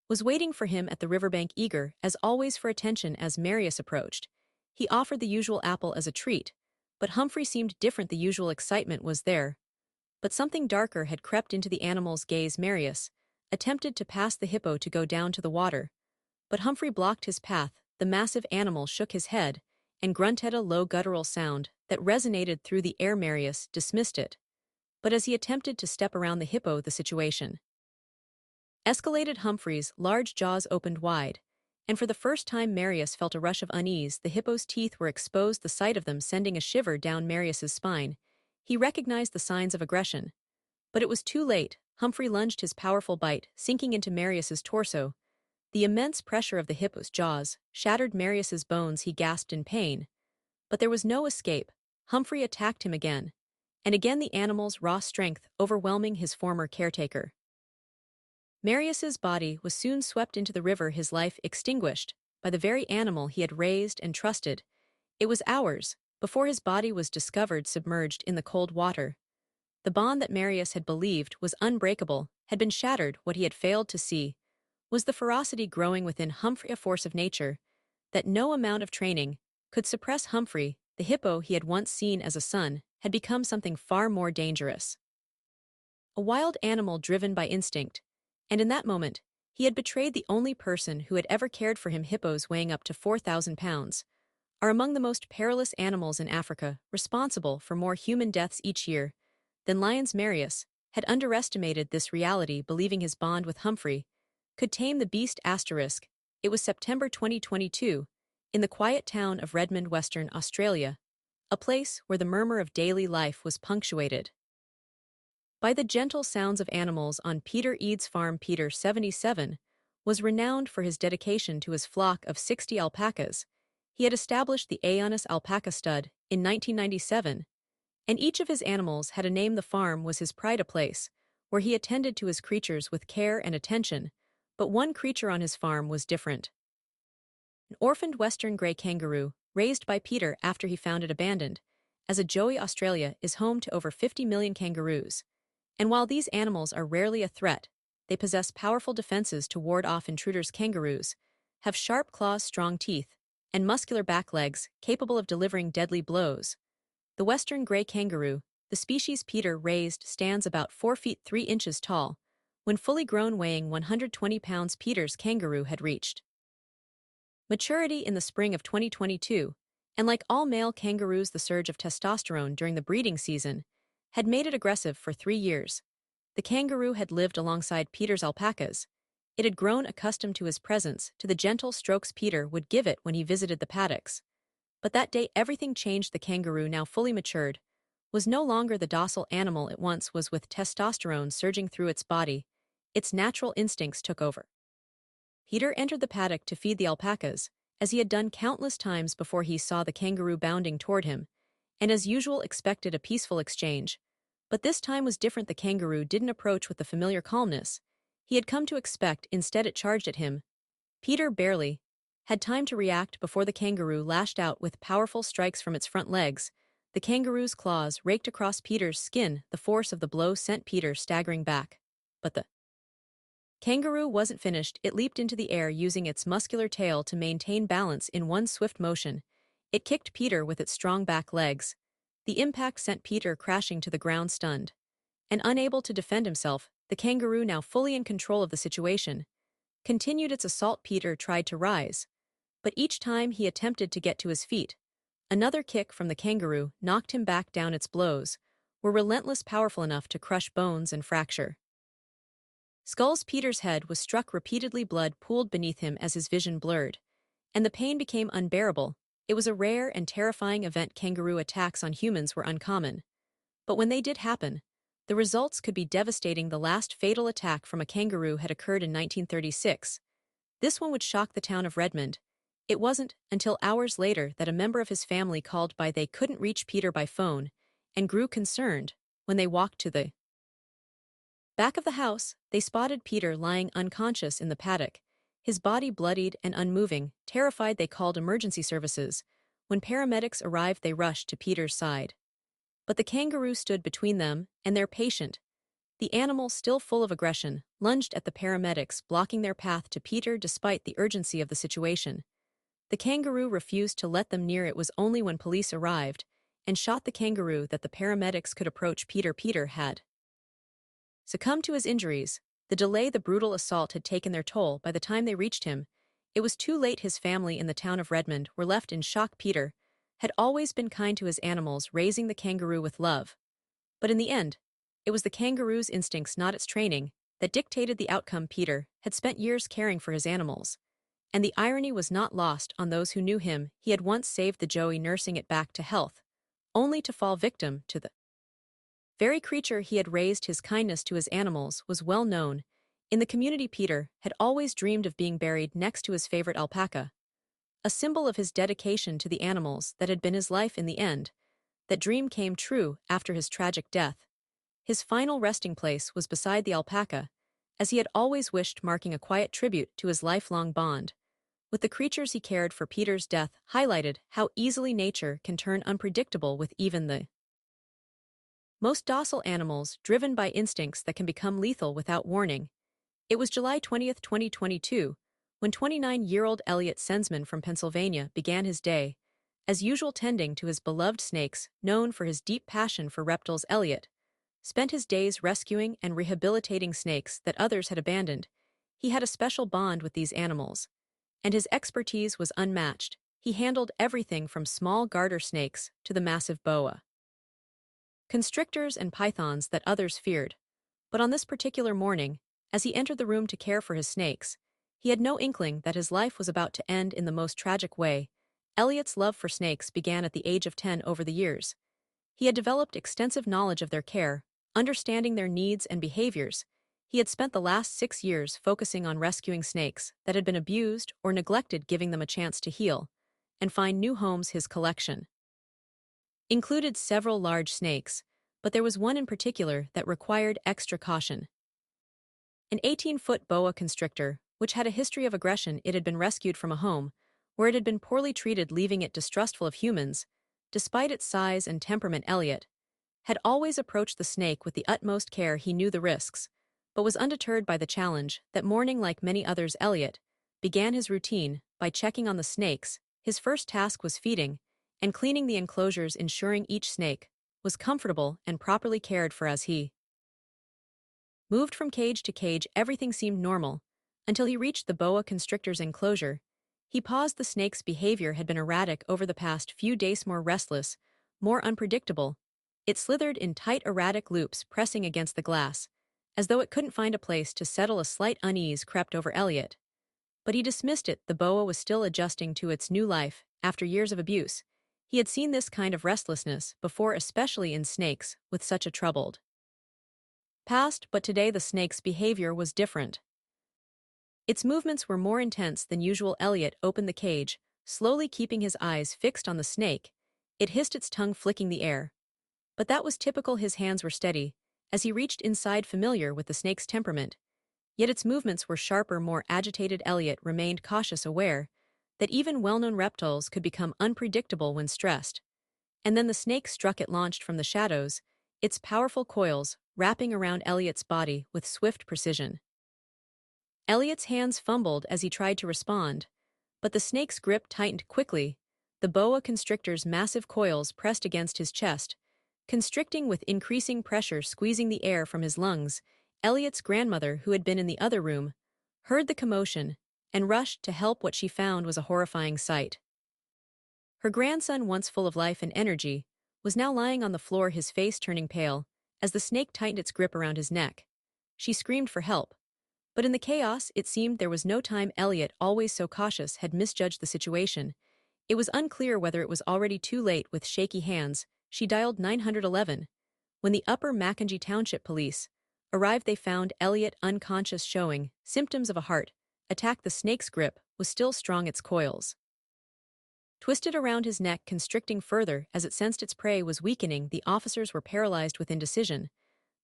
was waiting for him at the riverbank, eager, as always, for attention. As Marius approached, he offered the usual apple as a treat, but Humphrey seemed different. The usual excitement was there, but something darker had crept into the animal's gaze. Marius attempted to pass the hippo to go down to the water, but Humphrey blocked his path. The massive animal shook his head and grunted a low guttural sound that resonated through the air. Marius dismissed it, but as he attempted to step around the hippo, the situation escalated. Humphrey's large jaws opened wide, and for the first time Marius felt a rush of unease. The hippo's teeth were exposed, the sight of them sending a shiver down Marius's spine. He recognized the signs of aggression, but it was too late. Humphrey lunged, his powerful bite sinking into Marius's torso. The immense pressure of the hippo's jaws shattered Marius's bones. He gasped in pain, but there was no escape. Humphrey attacked him again, and again, the animal's raw strength overwhelming his former caretaker. Marius's body was soon swept into the river, his life extinguished by the very animal he had raised and trusted. It was hours before his body was discovered submerged in the cold water. The bond that Marius had believed was unbreakable had been shattered. What he had failed to see was the ferocity growing within Humphrey, a force of nature that no amount of training could suppress. Humphrey, the hippo he had once seen as a son, had become something far more dangerous. A wild animal driven by instinct, and in that moment, he had betrayed the only person who had ever cared for him. Hippos, weighing up to 4,000 pounds, are among the most perilous animals in Africa, responsible for more human deaths each year than lions. Marius had underestimated this reality, believing his bond with Humphrey could tame the beast. It was September 2022, in the quiet town of Redmond, Western Australia, a place where the murmur of daily life was punctuated by the gentle sounds of animals. On Peter Eads' farm, Peter, 77, was renowned for his dedication to his flock of 60 alpacas. He had established the Aeonis alpaca stud in 1997, and each of his animals had a name. The farm was his pride, a place where he attended to his creatures with care and attention. But one creature on his farm was different. An orphaned western grey kangaroo, raised by Peter after he found it abandoned, as a Joey. Australia is home to over 50 million kangaroos, and while these animals are rarely a threat, they possess powerful defenses to ward off intruders. Kangaroos have sharp claws, strong teeth, and muscular back legs capable of delivering deadly blows. The western grey kangaroo, the species Peter raised, stands about 4 feet 3 inches tall. When fully grown, weighing 120 pounds, Peter's kangaroo had reached maturity in the spring of 2022, and like all male kangaroos, the surge of testosterone during the breeding season had made it aggressive. For 3 years, the kangaroo had lived alongside Peter's alpacas. It had grown accustomed to his presence, to the gentle strokes Peter would give it when he visited the paddocks. But that day everything changed. The kangaroo, now fully matured, was no longer the docile animal it once was. With testosterone surging through its body, its natural instincts took over. Peter entered the paddock to feed the alpacas, as he had done countless times before. He saw the kangaroo bounding toward him, and as usual expected a peaceful exchange. But this time was different. The kangaroo didn't approach with the familiar calmness he had come to expect. Instead, it charged at him. Peter barely had time to react before the kangaroo lashed out with powerful strikes from its front legs. The kangaroo's claws raked across Peter's skin. The force of the blow sent Peter staggering back. But the kangaroo wasn't finished. It leaped into the air, using its muscular tail to maintain balance in one swift motion. It kicked Peter with its strong back legs. The impact sent Peter crashing to the ground, stunned and unable to defend himself. The kangaroo, now fully in control of the situation, continued its assault. Peter tried to rise, but each time he attempted to get to his feet, another kick from the kangaroo knocked him back down. Its blows were relentless, powerful enough to crush bones and fracture skulls. Peter's head was struck repeatedly, blood pooled beneath him as his vision blurred, and the pain became unbearable. It was a rare and terrifying event. Kangaroo attacks on humans were uncommon, but when they did happen, the results could be devastating. The last fatal attack from a kangaroo had occurred in 1936. This one would shock the town of Redmond. It wasn't until hours later that a member of his family called by. They couldn't reach Peter by phone and grew concerned. When they walked to the back of the house, they spotted Peter lying unconscious in the paddock, his body bloodied and unmoving. Terrified, they called emergency services. When paramedics arrived, they rushed to Peter's side. But the kangaroo stood between them and their patient. The animal, still full of aggression, lunged at the paramedics, blocking their path to Peter despite the urgency of the situation. The kangaroo refused to let them near. It was only when police arrived and shot the kangaroo that the paramedics could approach Peter. Peter had succumbed to his injuries. The delay, the brutal assault had taken their toll. By the time they reached him, it was too late. His family in the town of Redmond were left in shock. Peter had always been kind to his animals, raising the kangaroo with love. But in the end, it was the kangaroo's instincts, not its training, that dictated the outcome. Peter had spent years caring for his animals, and the irony was not lost on those who knew him. He had once saved the joey, nursing it back to health, only to fall victim to the very creature he had raised. His kindness to his animals was well known in the community. Peter had always dreamed of being buried next to his favorite alpaca, a symbol of his dedication to the animals that had been his life. In the end, that dream came true after his tragic death. His final resting place was beside the alpaca, as he had always wished, marking a quiet tribute to his lifelong bond with the creatures he cared for. Peter's death highlighted how easily nature can turn unpredictable with even the most docile animals, driven by instincts that can become lethal without warning. It was July 20th, 2022, when 29-year-old Elliot Sensman from Pennsylvania began his day, as usual, tending to his beloved snakes. Known for his deep passion for reptiles, Elliot spent his days rescuing and rehabilitating snakes that others had abandoned. He had a special bond with these animals, and his expertise was unmatched. He handled everything from small garter snakes to the massive boa constrictors and pythons that others feared. But on this particular morning, as he entered the room to care for his snakes, he had no inkling that his life was about to end in the most tragic way. Elliot's love for snakes began at the age of 10. Over the years, he had developed extensive knowledge of their care, understanding their needs and behaviors. He had spent the last 6 years focusing on rescuing snakes that had been abused or neglected, giving them a chance to heal and find new homes. His collection included several large snakes, but there was one in particular that required extra caution. An 18-foot boa constrictor, which had a history of aggression. It had been rescued from a home where it had been poorly treated, leaving it distrustful of humans. Despite its size and temperament, Elliot had always approached the snake with the utmost care. He knew the risks, but was undeterred by the challenge. That morning, like many others, Elliot began his routine by checking on the snakes. His first task was feeding and cleaning the enclosures, ensuring each snake was comfortable and properly cared for. As he moved from cage to cage, everything seemed normal until he reached the boa constrictor's enclosure. He paused. The snake's behavior had been erratic over the past few days, more restless, more unpredictable. It slithered in tight, erratic loops, pressing against the glass, as though it couldn't find a place to settle. A slight unease crept over Elliot, but he dismissed it. The boa was still adjusting to its new life after years of abuse. He had seen this kind of restlessness before, especially in snakes with such a troubled past, but today the snake's behavior was different. Its movements were more intense than usual. Elliot opened the cage, slowly keeping his eyes fixed on the snake. It hissed, its tongue flicking the air. But that was typical. His hands were steady as he reached inside, familiar with the snake's temperament. Yet its movements were sharper, more agitated. Elliot remained cautious, aware that even well-known reptiles could become unpredictable when stressed. And then the snake struck. It launched from the shadows, its powerful coils wrapping around Elliot's body with swift precision. Elliot's hands fumbled as he tried to respond, but the snake's grip tightened quickly. The boa constrictor's massive coils pressed against his chest, constricting with increasing pressure, squeezing the air from his lungs. Elliot's grandmother, who had been in the other room, heard the commotion and rushed to help. What she found was a horrifying sight. Her grandson, once full of life and energy, was now lying on the floor, his face turning pale, as the snake tightened its grip around his neck. She screamed for help. But in the chaos, it seemed there was no time. Elliot, always so cautious, had misjudged the situation. It was unclear whether it was already too late. With shaky hands, she dialed 911. When the Upper Mackenzie Township Police arrived, they found Elliot unconscious, showing symptoms of a heart attack. The snake's grip was still strong, its coils twisted around his neck, constricting further as it sensed its prey was weakening. The officers were paralyzed with indecision.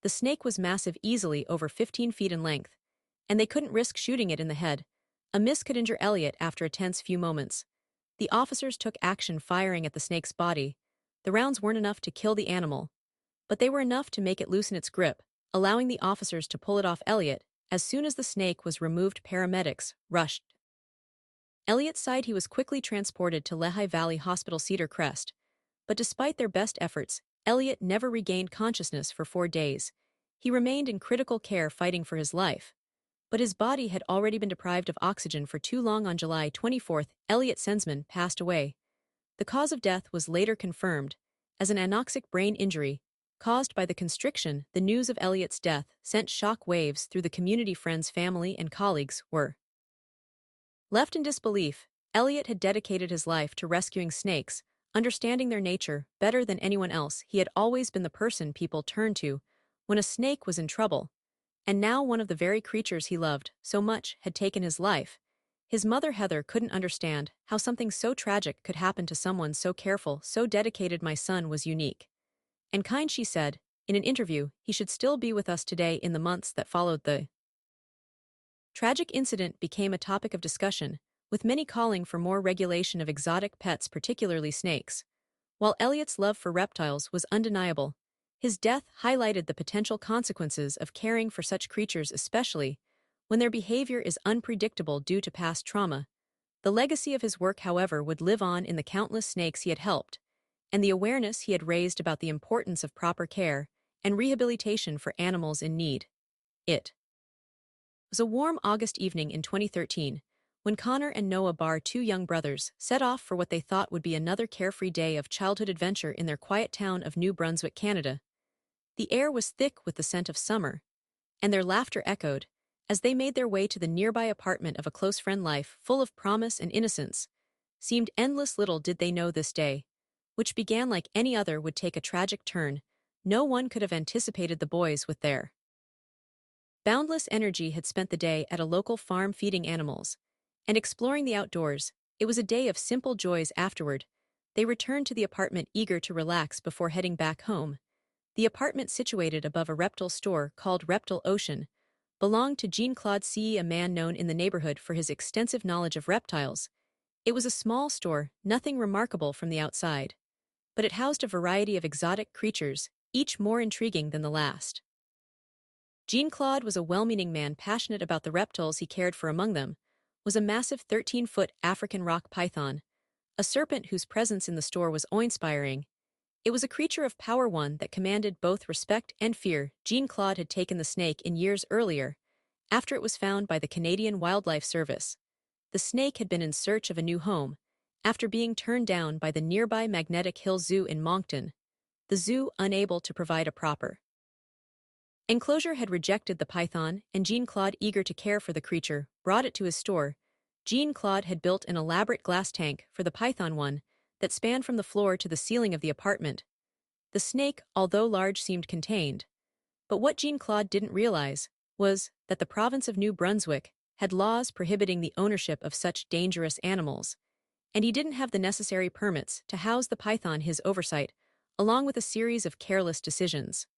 The snake was massive, easily over 15 feet in length, and they couldn't risk shooting it in the head. A miss could injure Elliot. After a tense few moments, the officers took action, firing at the snake's body. The rounds weren't enough to kill the animal, but they were enough to make it loosen its grip, allowing the officers to pull it off Elliot. As soon as the snake was removed, paramedics rushed. Elliot's side. He was quickly transported to Lehigh Valley Hospital, Cedar Crest. But despite their best efforts, Elliot never regained consciousness for 4 days. He remained in critical care, fighting for his life. But his body had already been deprived of oxygen for too long. On July 24th, Elliot Sensman passed away. The cause of death was later confirmed as an anoxic brain injury caused by the constriction. The news of Elliot's death sent shock waves through the community. Friends, family, and colleagues were left in disbelief. Elliot had dedicated his life to rescuing snakes, understanding their nature better than anyone else. He had always been the person people turned to when a snake was in trouble. And now one of the very creatures he loved so much had taken his life. His mother, Heather, couldn't understand how something so tragic could happen to someone so careful, so dedicated. My son was unique and kind, she said in an interview. He should still be with us today. In the months that followed, the tragic incident became a topic of discussion, with many calling for more regulation of exotic pets, particularly snakes. While Elliot's love for reptiles was undeniable, his death highlighted the potential consequences of caring for such creatures, especially when their behavior is unpredictable due to past trauma. The legacy of his work, however, would live on in the countless snakes he had helped, and the awareness he had raised about the importance of proper care and rehabilitation for animals in need. It was a warm August evening in 2013 when Connor and Noah Barr, 2 young brothers, set off for what they thought would be another carefree day of childhood adventure in their quiet town of New Brunswick, Canada. The air was thick with the scent of summer, and their laughter echoed as they made their way to the nearby apartment of a close friend. Life, full of promise and innocence, seemed endless. Little did they know this day, which began like any other, would take a tragic turn. No one could have anticipated the boys, with their boundless energy, had spent the day at a local farm feeding animals and exploring the outdoors. It was a day of simple joys. Afterward, they returned to the apartment, eager to relax before heading back home. The apartment, situated above a reptile store called Reptile Ocean, belonged to Jean-Claude C., a man known in the neighborhood for his extensive knowledge of reptiles. It was a small store, nothing remarkable from the outside, but it housed a variety of exotic creatures, each more intriguing than the last. Jean-Claude was a well-meaning man, passionate about the reptiles he cared for. Among them was a massive 13-foot African rock python, a serpent whose presence in the store was awe-inspiring. It was a creature of power, one that commanded both respect and fear. Jean-Claude had taken the snake in years earlier, after it was found by the Canadian Wildlife Service. The snake had been in search of a new home, after being turned down by the nearby Magnetic Hill Zoo in Moncton. The zoo, unable to provide a proper enclosure, had rejected the python, and Jean-Claude, eager to care for the creature, brought it to his store. Jean-Claude had built an elaborate glass tank for the python, one that spanned from the floor to the ceiling of the apartment. The snake, although large, seemed contained. But what Jean-Claude didn't realize was that the province of New Brunswick had laws prohibiting the ownership of such dangerous animals, and he didn't have the necessary permits to house the python. His oversight, along with a series of careless decisions,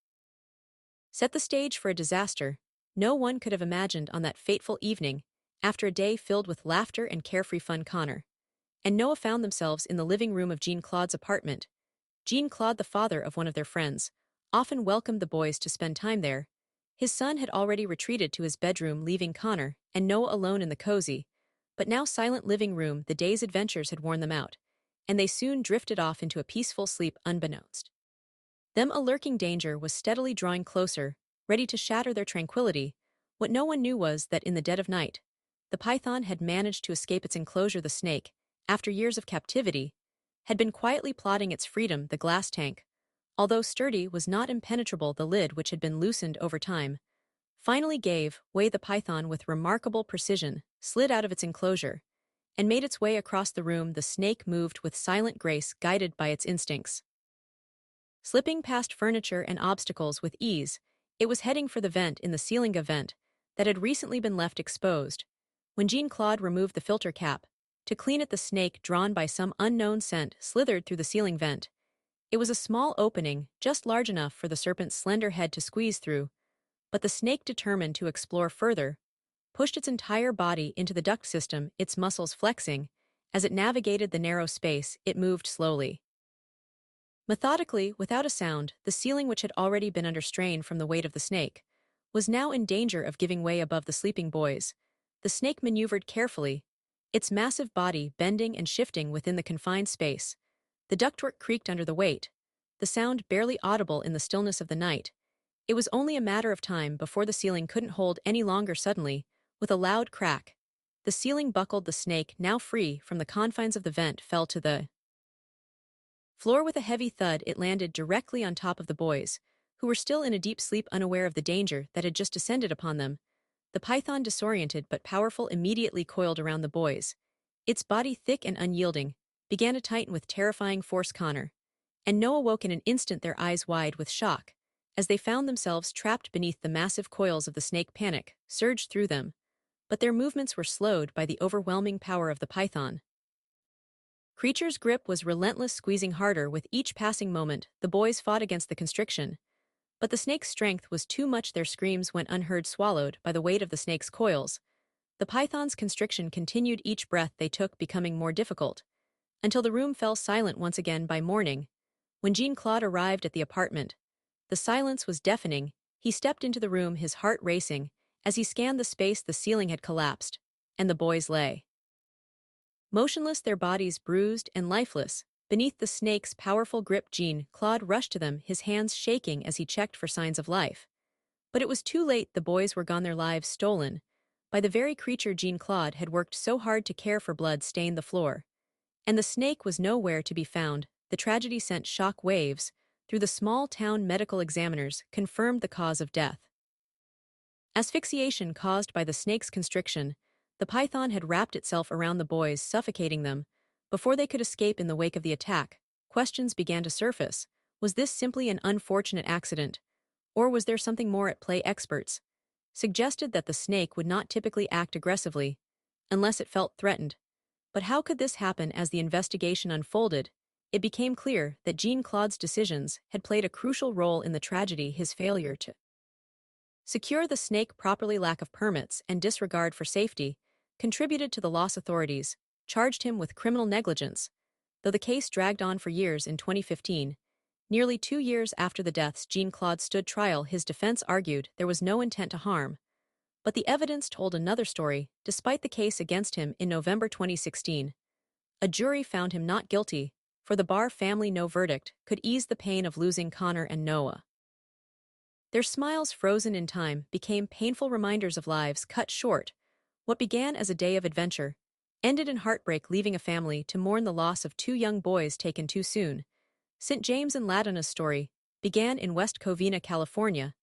set the stage for a disaster no one could have imagined. On that fateful evening, after a day filled with laughter and carefree fun, Connor and Noah found themselves in the living room of Jean-Claude's apartment. Jean-Claude, the father of one of their friends, often welcomed the boys to spend time there. His son had already retreated to his bedroom, leaving Connor and Noah alone in the cozy, but now silent living room. The day's adventures had worn them out, and they soon drifted off into a peaceful sleep. Unbeknownst them, a lurking danger was steadily drawing closer, ready to shatter their tranquility. What no one knew was that in the dead of night, the python had managed to escape its enclosure. The snake, after years of captivity, had been quietly plotting its freedom. The glass tank Although sturdy, was not impenetrable. The lid, which had been loosened over time, finally gave way. The python, with remarkable precision, slid out of its enclosure and made its way across the room. The snake moved with silent grace, guided by its instincts. Slipping past furniture and obstacles with ease, it was heading for the vent in the ceiling, a vent that had recently been left exposed. When Jean-Claude removed the filter cap to clean it, the snake, drawn by some unknown scent, slithered through the ceiling vent. It was a small opening, just large enough for the serpent's slender head to squeeze through, but the snake, determined to explore further, pushed its entire body into the duct system, its muscles flexing. As it navigated the narrow space, it moved slowly, methodically, without a sound. The ceiling, which had already been under strain from the weight of the snake, was now in danger of giving way above the sleeping boys. The snake maneuvered carefully, its massive body bending and shifting within the confined space. The ductwork creaked under the weight, the sound barely audible in the stillness of the night. It was only a matter of time before the ceiling couldn't hold any longer. Suddenly, with a loud crack, the ceiling buckled. The snake, now free from the confines of the vent, fell to the floor with a heavy thud. It landed directly on top of the boys, who were still in a deep sleep, unaware of the danger that had just descended upon them. The python, disoriented but powerful, immediately coiled around the boys. Its body, thick and unyielding, began to tighten with terrifying force. Connor and Noah woke in an instant, their eyes wide with shock, as they found themselves trapped beneath the massive coils of the snake. Panic surged through them, but their movements were slowed by the overwhelming power of the python. Creature's grip was relentless, squeezing harder with each passing moment. The boys fought against the constriction, but the snake's strength was too much. Their screams went unheard, swallowed by the weight of the snake's coils. The python's constriction continued, each breath they took becoming more difficult, until the room fell silent once again. By morning, when Jean-Claude arrived at the apartment, the silence was deafening. He stepped into the room, his heart racing. As he scanned the space, the ceiling had collapsed, and the boys lay motionless, their bodies bruised and lifeless beneath the snake's powerful grip. Jean-Claude rushed to them, his hands shaking as he checked for signs of life. But it was too late. The boys were gone, their lives stolen by the very creature Jean-Claude had worked so hard to care for. Blood stained the floor, and the snake was nowhere to be found. The tragedy sent shock waves through the small town. Medical examiners confirmed the cause of death: asphyxiation caused by the snake's constriction. The python had wrapped itself around the boys, suffocating them before they could escape. In the wake of the attack, questions began to surface. Was this simply an unfortunate accident, or was there something more at play? Experts suggested that the snake would not typically act aggressively unless it felt threatened. But how could this happen? As the investigation unfolded, it became clear that Jean-Claude's decisions had played a crucial role in the tragedy. His failure to secure the snake properly, lack of permits, and disregard for safety contributed to the loss. Authorities charged him with criminal negligence, though the case dragged on for years. In 2015, nearly 2 years after the deaths, Jean-Claude stood trial. His defense argued there was no intent to harm, but the evidence told another story. Despite the case against him, in November 2016, a jury found him not guilty. For the Barr family, no verdict could ease the pain of losing Connor and Noah. Their smiles, frozen in time, became painful reminders of lives cut short. What began as a day of adventure ended in heartbreak, leaving a family to mourn the loss of 2 young boys taken too soon. St. James and Ladana's story began in West Covina, California,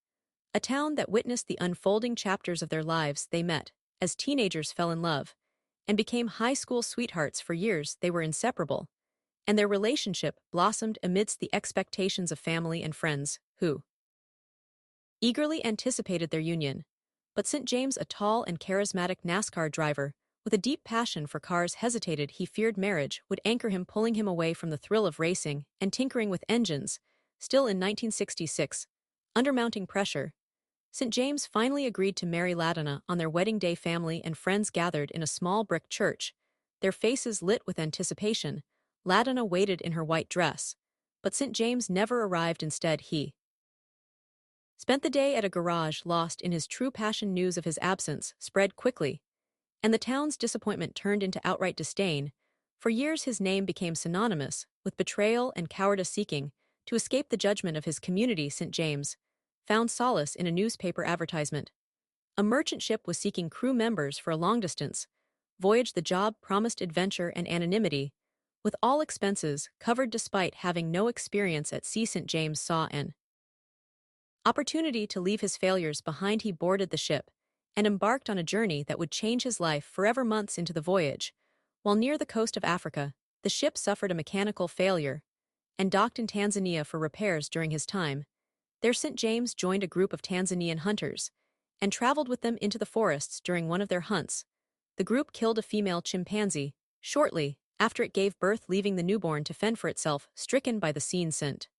a town that witnessed the unfolding chapters of their lives. They met as teenagers, fell in love, and became high school sweethearts. For years, they were inseparable, and their relationship blossomed amidst the expectations of family and friends, who eagerly anticipated their union. But St. James, a tall and charismatic NASCAR driver with a deep passion for cars, hesitated. He feared marriage would anchor him, pulling him away from the thrill of racing and tinkering with engines. Still, in 1966, under mounting pressure, St. James finally agreed to marry Ladana. On their wedding day, family and friends gathered in a small brick church, their faces lit with anticipation. Ladana waited in her white dress, but St. James never arrived. Instead, he spent the day at a garage, lost in his true passion. News of his absence spread quickly, and the town's disappointment turned into outright disdain. For years, his name became synonymous with betrayal and cowardice. Seeking to escape the judgment of his community, St. James found solace in a newspaper advertisement. A merchant ship was seeking crew members for a long-distance voyage. The job promised adventure and anonymity, with all expenses covered despite having no experience at sea. St. James saw an opportunity to leave his failures behind. He boarded the ship and embarked on a journey that would change his life forever. Months into the voyage, while near the coast of Africa, the ship suffered a mechanical failure and docked in Tanzania for repairs. During his time there, St. James joined a group of Tanzanian hunters and traveled with them into the forests. During one of their hunts, the group killed a female chimpanzee shortly after it gave birth, leaving the newborn to fend for itself. Stricken by the scene, St.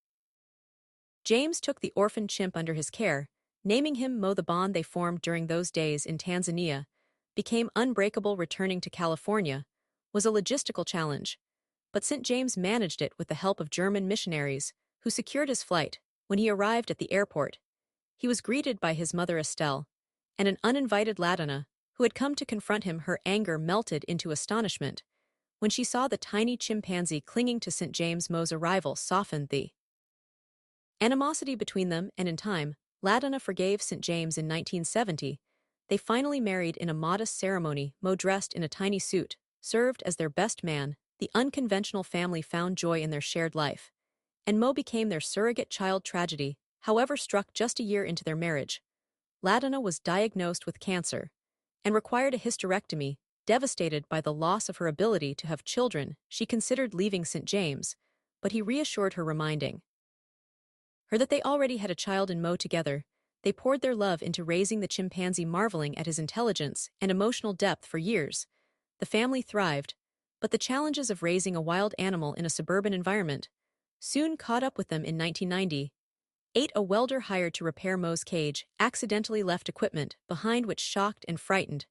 James took the orphaned chimp under his care, naming him Mo. The bond they formed during those days in Tanzania became unbreakable. Returning to California was a logistical challenge, but St. James managed it with the help of German missionaries, who secured his flight. When he arrived at the airport, he was greeted by his mother Estelle and an uninvited Ladonna, who had come to confront him. Her anger melted into astonishment when she saw the tiny chimpanzee clinging to St. James. Mo's arrival softened the animosity between them, and in time, Ladonna forgave St. James. In 1970, they finally married in a modest ceremony. Mo, dressed in a tiny suit, served as their best man. The unconventional family found joy in their shared life, and Mo became their surrogate child. Tragedy, however, struck just a year into their marriage. Ladonna was diagnosed with cancer and required a hysterectomy. Devastated by the loss of her ability to have children, she considered leaving St. James, but he reassured her, reminding her that they already had a child in Mo. Together, they poured their love into raising the chimpanzee, marveling at his intelligence and emotional depth. For years, the family thrived, but the challenges of raising a wild animal in a suburban environment soon caught up with them. In 1990, a welder hired to repair Mo's cage accidentally left equipment behind, which shocked and frightened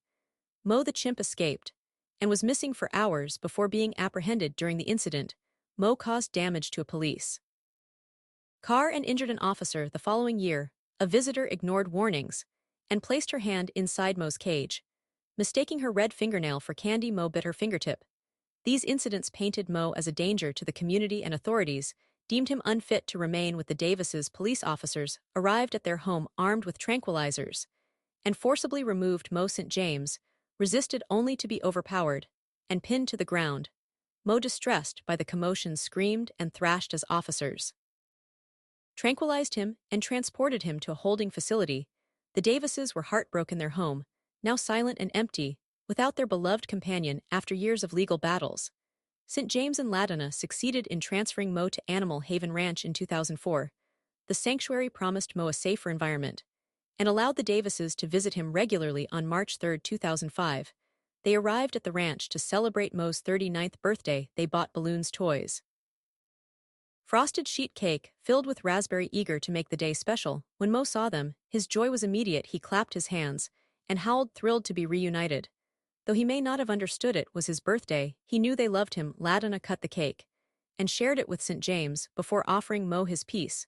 Mo. The chimp escaped and was missing for hours before being apprehended. During the incident, Mo caused damage to a police car and injured an officer. The following year, a visitor ignored warnings and placed her hand inside Mo's cage, mistaking her red fingernail for candy. Mo bit her fingertip. These incidents painted Mo as a danger to the community, and authorities deemed him unfit to remain with the Davises. Police officers arrived at their home armed with tranquilizers and forcibly removed Mo. St. James resisted, only to be overpowered and pinned to the ground. Mo, distressed by the commotion, screamed and thrashed as officers tranquilized him and transported him to a holding facility. The Davises were heartbroken. Their home, now silent and empty, without their beloved companion. After years of legal battles, St. James and Ladonna succeeded in transferring Mo to Animal Haven Ranch in 2004. The sanctuary promised Mo a safer environment and allowed the Davises to visit him regularly. On March 3, 2005, they arrived at the ranch to celebrate Mo's 39th birthday. They bought balloons, toys, frosted sheet cake filled with raspberry, eager to make the day special. When Mo saw them, his joy was immediate. He clapped his hands and howled, thrilled to be reunited. Though he may not have understood it was his birthday, he knew they loved him. Ladonna cut the cake and shared it with St. James before offering Mo his piece.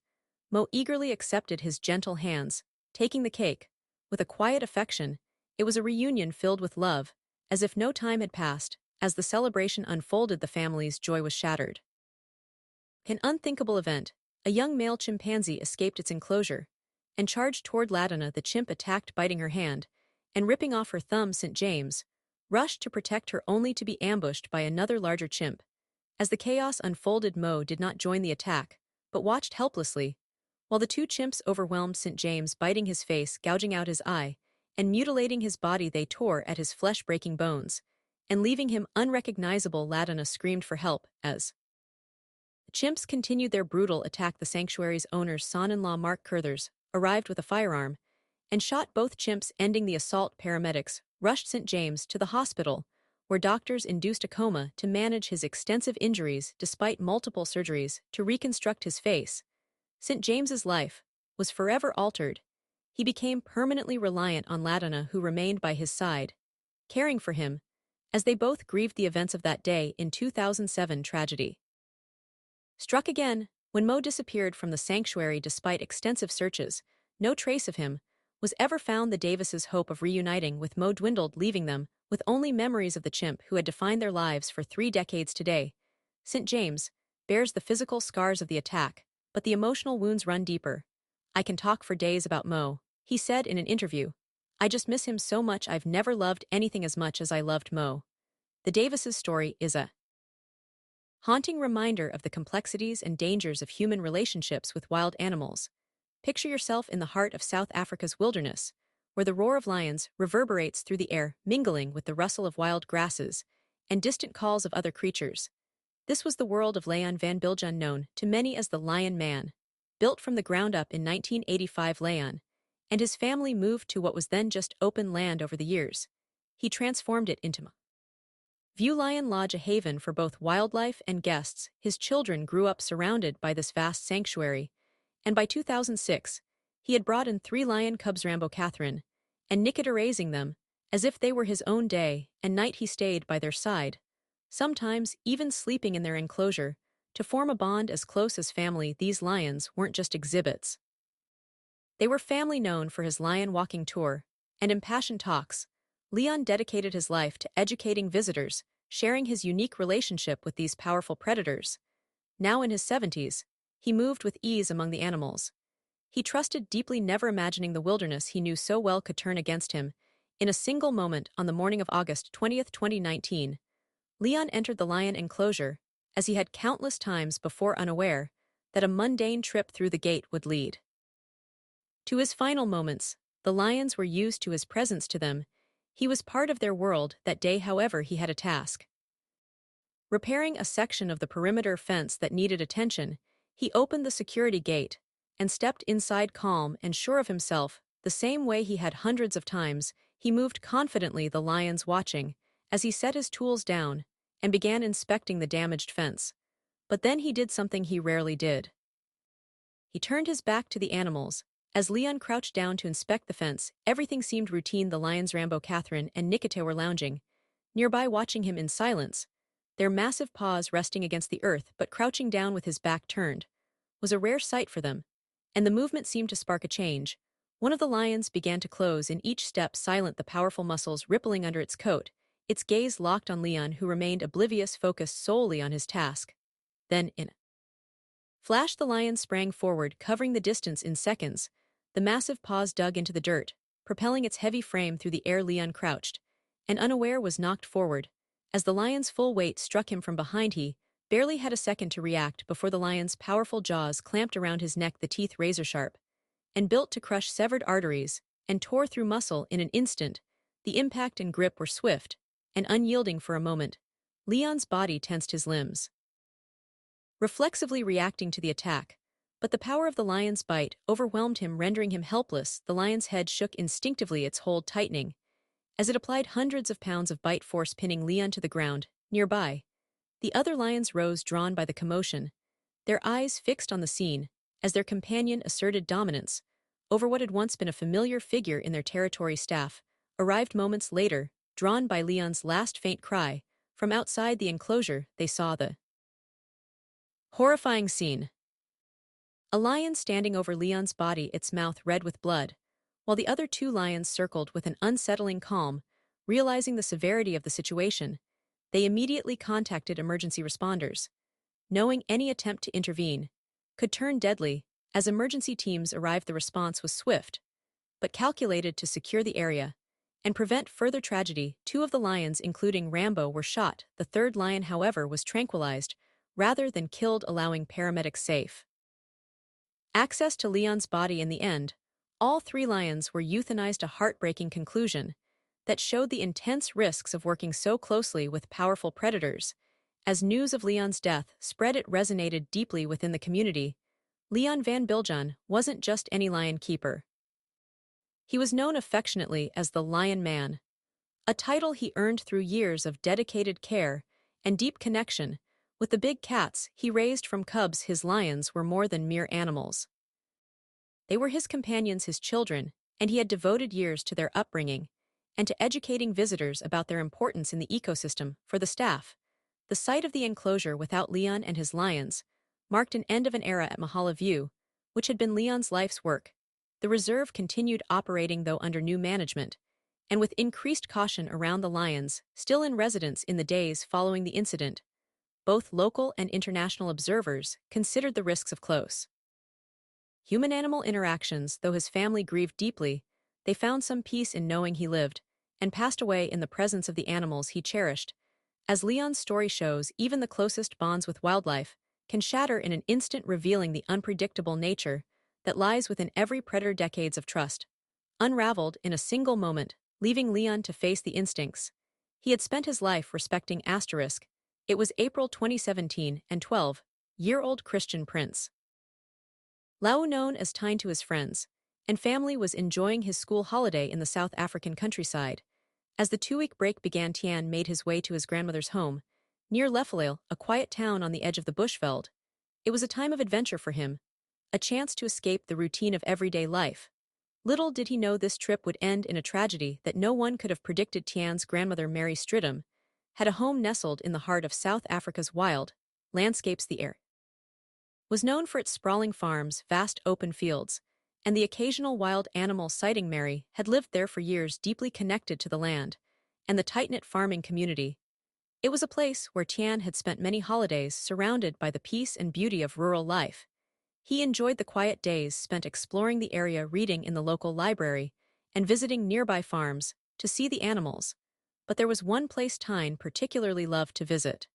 Mo eagerly accepted his gentle hands, taking the cake with a quiet affection. It was a reunion filled with love, as if no time had passed. As the celebration unfolded, the family's joy was shattered. An unthinkable event: a young male chimpanzee escaped its enclosure and charged toward Ladonna. The chimp attacked, biting her hand and ripping off her thumb. St. James rushed to protect her, only to be ambushed by another larger chimp. As the chaos unfolded, Mo did not join the attack, but watched helplessly while the two chimps overwhelmed St. James, biting his face, gouging out his eye, and mutilating his body. They tore at his flesh, breaking bones and leaving him unrecognizable. Ladonna screamed for help as the chimps continued their brutal attack. The sanctuary's owner's son-in-law, Mark Curthers, arrived with a firearm and shot both chimps, ending the assault. Paramedics rushed St. James to the hospital, where doctors induced a coma to manage his extensive injuries. Despite multiple surgeries to reconstruct his face, St. James's life was forever altered. He became permanently reliant on Ladonna, who remained by his side, caring for him, as they both grieved the events of that day. In 2007, tragedy struck again when Mo disappeared from the sanctuary. Despite extensive searches, no trace of him was ever found. The Davises' hope of reuniting with Mo dwindled, leaving them with only memories of the chimp who had defined their lives for 3 decades. Today, St. James bears the physical scars of the attack, but the emotional wounds run deeper. "I can talk for days about Mo," he said in an interview. "I just miss him so much. I've never loved anything as much as I loved Mo." The Davises' story is a haunting reminder of the complexities and dangers of human relationships with wild animals. Picture yourself in the heart of South Africa's wilderness, where the roar of lions reverberates through the air, mingling with the rustle of wild grasses and distant calls of other creatures. This was the world of Leon van Biljon, known to many as the Lion Man. Built from the ground up in 1985, Leon and his family moved to what was then just open land. Over the years, he transformed it into View Lion Lodge, a haven for both wildlife and guests. His children grew up surrounded by this vast sanctuary, and by 2006, he had brought in 3 lion cubs, Rambo, Catherine, and Nikita, raising them as if they were his own. Day and night he stayed by their side, sometimes even sleeping in their enclosure, to form a bond as close as family. These lions weren't just exhibits. They were family. Known for his lion walking tour and impassioned talks, Leon dedicated his life to educating visitors, sharing his unique relationship with these powerful predators. Now in his 70s, he moved with ease among the animals. He trusted deeply, never imagining the wilderness he knew so well could turn against him. In a single moment, on the morning of August 20, 2019, Leon entered the lion enclosure, as he had countless times before, unaware that a mundane trip through the gate would lead to his final moments. The lions were used to his presence. To them, he was part of their world. That day, however, he had a task. Repairing a section of the perimeter fence that needed attention, he opened the security gate and stepped inside, calm and sure of himself, the same way he had hundreds of times. He moved confidently, the lions watching, as he set his tools down and began inspecting the damaged fence. But then he did something he rarely did. He turned his back to the animals. As Leon crouched down to inspect the fence, everything seemed routine. The lions, Rambo, Catherine, and Nikita, were lounging nearby, watching him in silence, their massive paws resting against the earth. But crouching down with his back turned was a rare sight for them, and the movement seemed to spark a change. One of the lions began to close in each step, silent, the powerful muscles rippling under its coat, its gaze locked on Leon, who remained oblivious, focused solely on his task. Then, in a flash, the lion sprang forward, covering the distance in seconds. The massive paws dug into the dirt, propelling its heavy frame through the air. Leon crouched, and unaware was knocked forward. As the lion's full weight struck him from behind, he barely had a second to react before the lion's powerful jaws clamped around his neck, the teeth razor-sharp and built to crush severed arteries and tore through muscle in an instant. The impact and grip were swift and unyielding. For a moment, Leon's body tensed, his limbs reflexively reacting to the attack. But the power of the lion's bite overwhelmed him, rendering him helpless. The lion's head shook instinctively, its hold tightening as it applied hundreds of pounds of bite force, pinning Leon to the ground. Nearby, the other lions rose, drawn by the commotion, their eyes fixed on the scene, as their companion asserted dominance over what had once been a familiar figure in their territory. Staff arrived moments later, drawn by Leon's last faint cry. From outside the enclosure, they saw the horrifying scene. A lion standing over Leon's body, its mouth red with blood, while the other 2 lions circled with an unsettling calm. Realizing the severity of the situation, they immediately contacted emergency responders, knowing any attempt to intervene could turn deadly. As emergency teams arrived, the response was swift, but calculated to secure the area and prevent further tragedy. 2 of the lions, including Rambo, were shot. The 3rd lion, however, was tranquilized rather than killed, allowing paramedics safe access to Leon's body. In the end, all 3 lions were euthanized, a heartbreaking conclusion that showed the intense risks of working so closely with powerful predators. As news of Leon's death spread, it resonated deeply within the community. Leon van Biljon wasn't just any lion keeper. He was known affectionately as the Lion Man, a title he earned through years of dedicated care and deep connection with the big cats he raised from cubs. His lions were more than mere animals. They were his companions, his children, and he had devoted years to their upbringing and to educating visitors about their importance in the ecosystem. For the staff, the sight of the enclosure without Leon and his lions marked an end of an era at Mahala View, which had been Leon's life's work. The reserve continued operating, though under new management, and with increased caution around the lions still in residence. In the days following the incident, both local and international observers considered the risks of close human-animal interactions. Though his family grieved deeply, they found some peace in knowing he lived and passed away in the presence of the animals he cherished. As Leon's story shows, even the closest bonds with wildlife can shatter in an instant, revealing the unpredictable nature that lies within every predator. Decades of trust unraveled in a single moment, leaving Leon to face the instincts he had spent his life respecting. It was April 2017, and 12-year-old Christian Prince Lau, known as Tyne to his friends and family, was enjoying his school holiday in the South African countryside. As the 2-week break began, Tian made his way to his grandmother's home, near Leffelale, a quiet town on the edge of the Bushveld. It was a time of adventure for him, a chance to escape the routine of everyday life. Little did he know this trip would end in a tragedy that no one could have predicted. Tian's grandmother, Mary Stridham, had a home nestled in the heart of South Africa's wild landscapes. The area was known for its sprawling farms, vast open fields, and the occasional wild animal sighting. Mary had lived there for years, deeply connected to the land and the tight-knit farming community. It was a place where Tian had spent many holidays, surrounded by the peace and beauty of rural life. He enjoyed the quiet days spent exploring the area, reading in the local library, and visiting nearby farms to see the animals. But there was one place Tyne particularly loved to visit.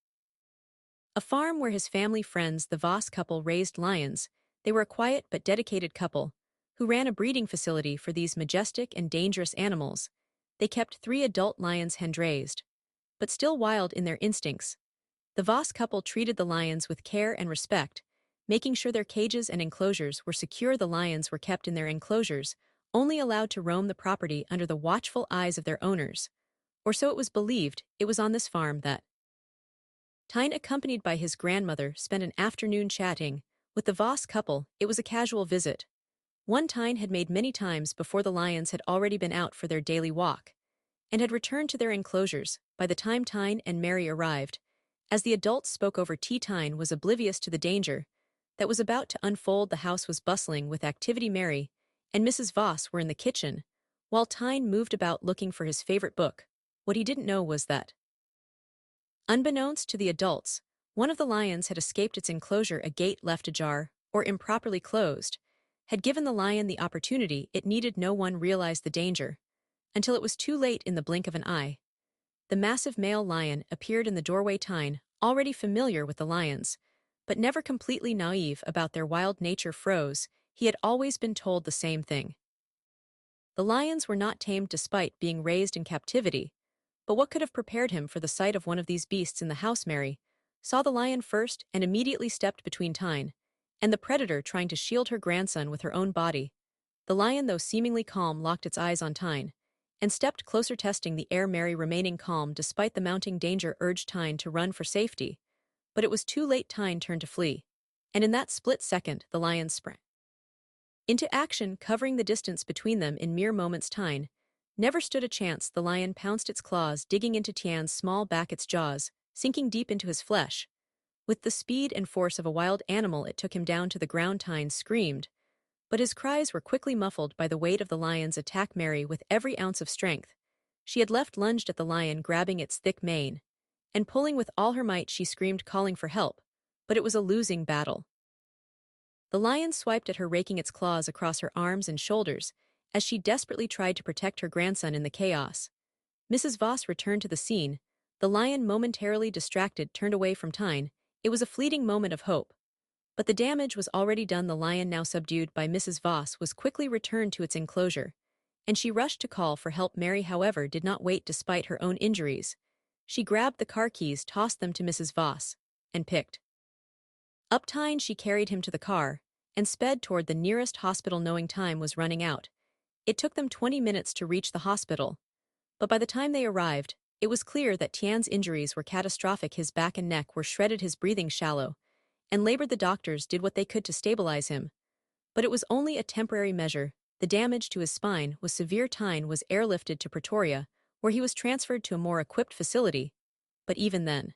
A farm where his family friends, the Voss couple, raised lions. They were a quiet but dedicated couple who ran a breeding facility for these majestic and dangerous animals. They kept 3 adult lions, hand-raised, but still wild in their instincts. The Voss couple treated the lions with care and respect, making sure their cages and enclosures were secure. The lions were kept in their enclosures, only allowed to roam the property under the watchful eyes of their owners. Or so it was believed. It was on this farm that Tyne, accompanied by his grandmother, spent an afternoon chatting with the Voss couple. It was a casual visit, one Tyne had made many times before. The lions had already been out for their daily walk and had returned to their enclosures by the time Tyne and Mary arrived. As the adults spoke over tea, Tyne was oblivious to the danger that was about to unfold. The house was bustling with activity. Mary and Mrs. Voss were in the kitchen, while Tyne moved about looking for his favorite book. What he didn't know was that, unbeknownst to the adults, one of the lions had escaped its enclosure. A gate left ajar or improperly closed had given the lion the opportunity it needed. No one realized the danger until it was too late. In the blink of an eye, the massive male lion appeared in the doorway. Tyne, already familiar with the lions, but never completely naive about their wild nature, froze. He had always been told the same thing. The lions were not tamed despite being raised in captivity. But what could have prepared him for the sight of one of these beasts in the house? Mary saw the lion first and immediately stepped between Tyne and the predator, trying to shield her grandson with her own body. The lion, though seemingly calm, locked its eyes on Tyne and stepped closer, testing the air. Mary, remaining calm despite the mounting danger, urged Tyne to run for safety. But it was too late. Tyne turned to flee, and in that split second, the lion sprang into action, covering the distance between them in mere moments. Tyne never stood a chance. The lion pounced, its claws digging into Tian's small back, its jaws sinking deep into his flesh. With the speed and force of a wild animal, it took him down to the ground. Tyne screamed, but his cries were quickly muffled by the weight of the lion's attack. Mary, with every ounce of strength she had left, lunged at the lion, grabbing its thick mane and pulling with all her might. She screamed, calling for help, but it was a losing battle. The lion swiped at her, raking its claws across her arms and shoulders as she desperately tried to protect her grandson in the chaos. Mrs. Voss returned to the scene. The lion, momentarily distracted, turned away from Tyne. It was a fleeting moment of hope, but the damage was already done. The lion, now subdued by Mrs. Voss, was quickly returned to its enclosure, and she rushed to call for help. Mary, however, did not wait. Despite her own injuries, she grabbed the car keys, tossed them to Mrs. Voss, and picked up Tyne. She carried him to the car and sped toward the nearest hospital, knowing time was running out. It took them 20 minutes to reach the hospital, but by the time they arrived, it was clear that Tian's injuries were catastrophic. His back and neck were shredded, his breathing shallow and labored. The doctors did what they could to stabilize him, but it was only a temporary measure. The damage to his spine was severe. Tyne was airlifted to Pretoria, where he was transferred to a more equipped facility, but even then,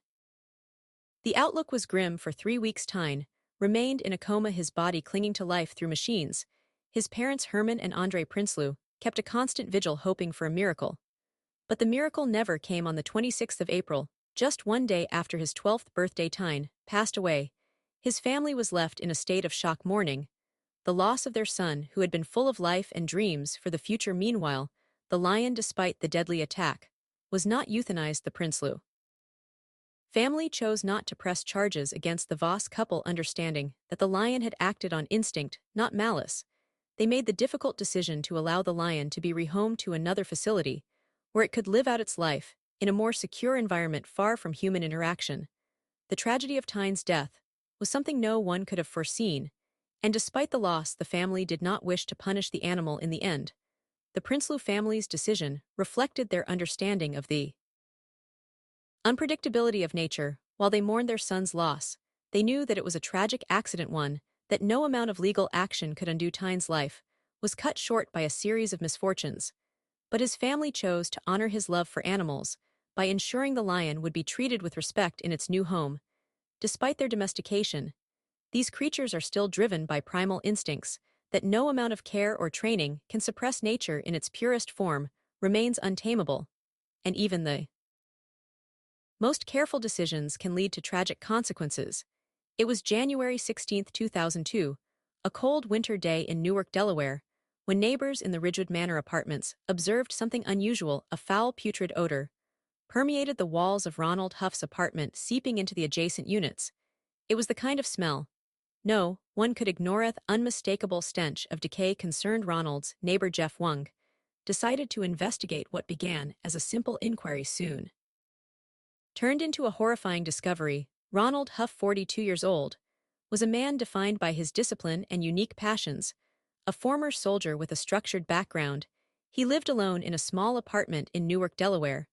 the outlook was grim. For 3 weeks, Tyne remained in a coma, his body clinging to life through machines. His parents, Herman and Andre Prinsloo, kept a constant vigil, hoping for a miracle. But the miracle never came. On the 26th of April, just one day after his 12th birthday, Tyne passed away. His family was left in a state of shock, mourning the loss of their son, who had been full of life and dreams for the future. Meanwhile, the lion, despite the deadly attack, was not euthanized. The Prinsloo Family chose not to press charges against the Voss couple, understanding that the lion had acted on instinct, not malice. They made the difficult decision to allow the lion to be rehomed to another facility, where it could live out its life, in a more secure environment far from human interaction. The tragedy of Tyne's death was something no one could have foreseen, and despite the loss, the family did not wish to punish the animal in the end. The Prinsloo family's decision reflected their understanding of the unpredictability of nature. While they mourned their son's loss, they knew that it was a tragic accident, one that no amount of legal action could undo. Tyne's life was cut short by a series of misfortunes, but his family chose to honor his love for animals by ensuring the lion would be treated with respect in its new home. Despite their domestication, these creatures are still driven by primal instincts that no amount of care or training can suppress. Nature in its purest form remains untamable, and even the most careful decisions can lead to tragic consequences. It was January 16, 2002, a cold winter day in Newark, Delaware, when neighbors in the Ridgewood Manor apartments observed something unusual. A foul, putrid odor permeated the walls of Ronald Huff's apartment, seeping into the adjacent units. It was the kind of smell no one could ignore. The unmistakable stench of decay concerned. Ronald's neighbor Jeff Wung decided to investigate. What began as a simple inquiry soon turned into a horrifying discovery. Ronald Huff, 42 years old, was a man defined by his discipline and unique passions. A former soldier with a structured background, he lived alone in a small apartment in Newark, Delaware.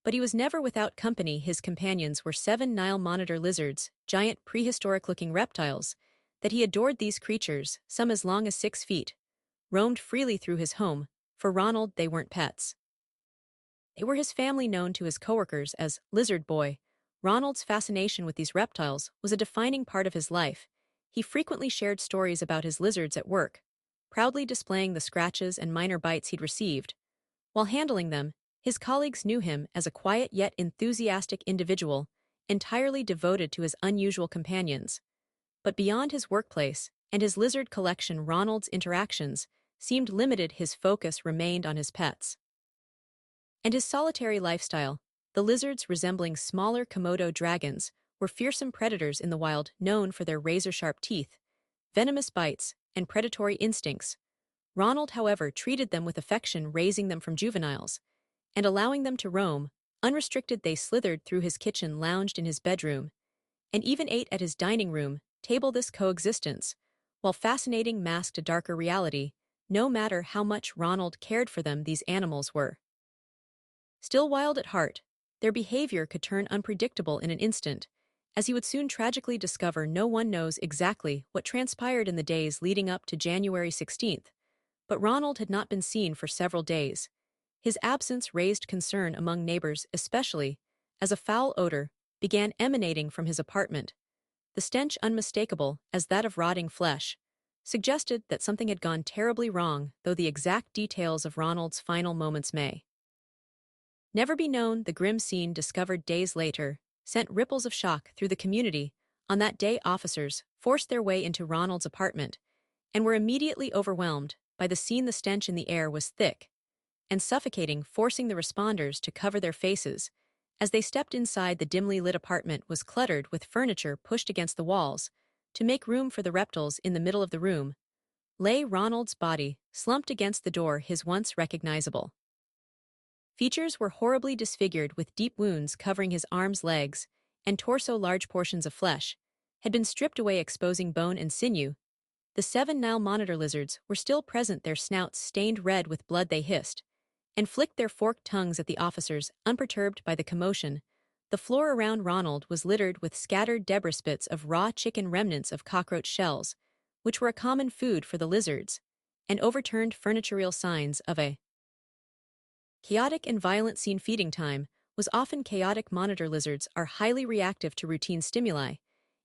But he was never without company. His companions were 7 Nile monitor lizards, giant prehistoric-looking reptiles, that he adored. These creatures, some as long as 6 feet, roamed freely through his home. For Ronald, they weren't pets. They were his family, known to his coworkers as Lizard Boy. Ronald's fascination with these reptiles was a defining part of his life. He frequently shared stories about his lizards at work, proudly displaying the scratches and minor bites he'd received. While handling them, his colleagues knew him as a quiet yet enthusiastic individual, entirely devoted to his unusual companions. But beyond his workplace and his lizard collection, Ronald's interactions seemed limited. His focus remained on his pets and his solitary lifestyle. The lizards, resembling smaller Komodo dragons, were fearsome predators in the wild, known for their razor-sharp teeth, venomous bites, and predatory instincts. Ronald, however, treated them with affection, raising them from juveniles and allowing them to roam unrestricted. They slithered through his kitchen, lounged in his bedroom, and even ate at his dining room table. This coexistence, while fascinating, masked a darker reality. No matter how much Ronald cared for them, these animals were still wild at heart. Their behavior could turn unpredictable in an instant, as he would soon tragically discover. No one knows exactly what transpired in the days leading up to January 16th, but Ronald had not been seen for several days. His absence raised concern among neighbors, especially as a foul odor began emanating from his apartment. The stench, unmistakable as that of rotting flesh, suggested that something had gone terribly wrong, though the exact details of Ronald's final moments may never be known. The grim scene, discovered days later, sent ripples of shock through the community. On that day, officers forced their way into Ronald's apartment and were immediately overwhelmed by the scene. The stench in the air was thick and suffocating, forcing the responders to cover their faces. As they stepped inside, the dimly lit apartment was cluttered with furniture pushed against the walls. To make room for the reptiles, in the middle of the room lay Ronald's body, slumped against the door. His once recognizable features were horribly disfigured, with deep wounds covering his arms, legs, and torso. Large portions of flesh had been stripped away, exposing bone and sinew. The 7 Nile monitor lizards were still present, their snouts stained red with blood. They hissed and flicked their forked tongues at the officers, unperturbed by the commotion. The floor around Ronald was littered with scattered debris, bits of raw chicken, remnants of cockroach shells, which were a common food for the lizards, and overturned furniture. Real signs of a chaotic and violent scene. Feeding time was often chaotic. Monitor lizards are highly reactive to routine stimuli,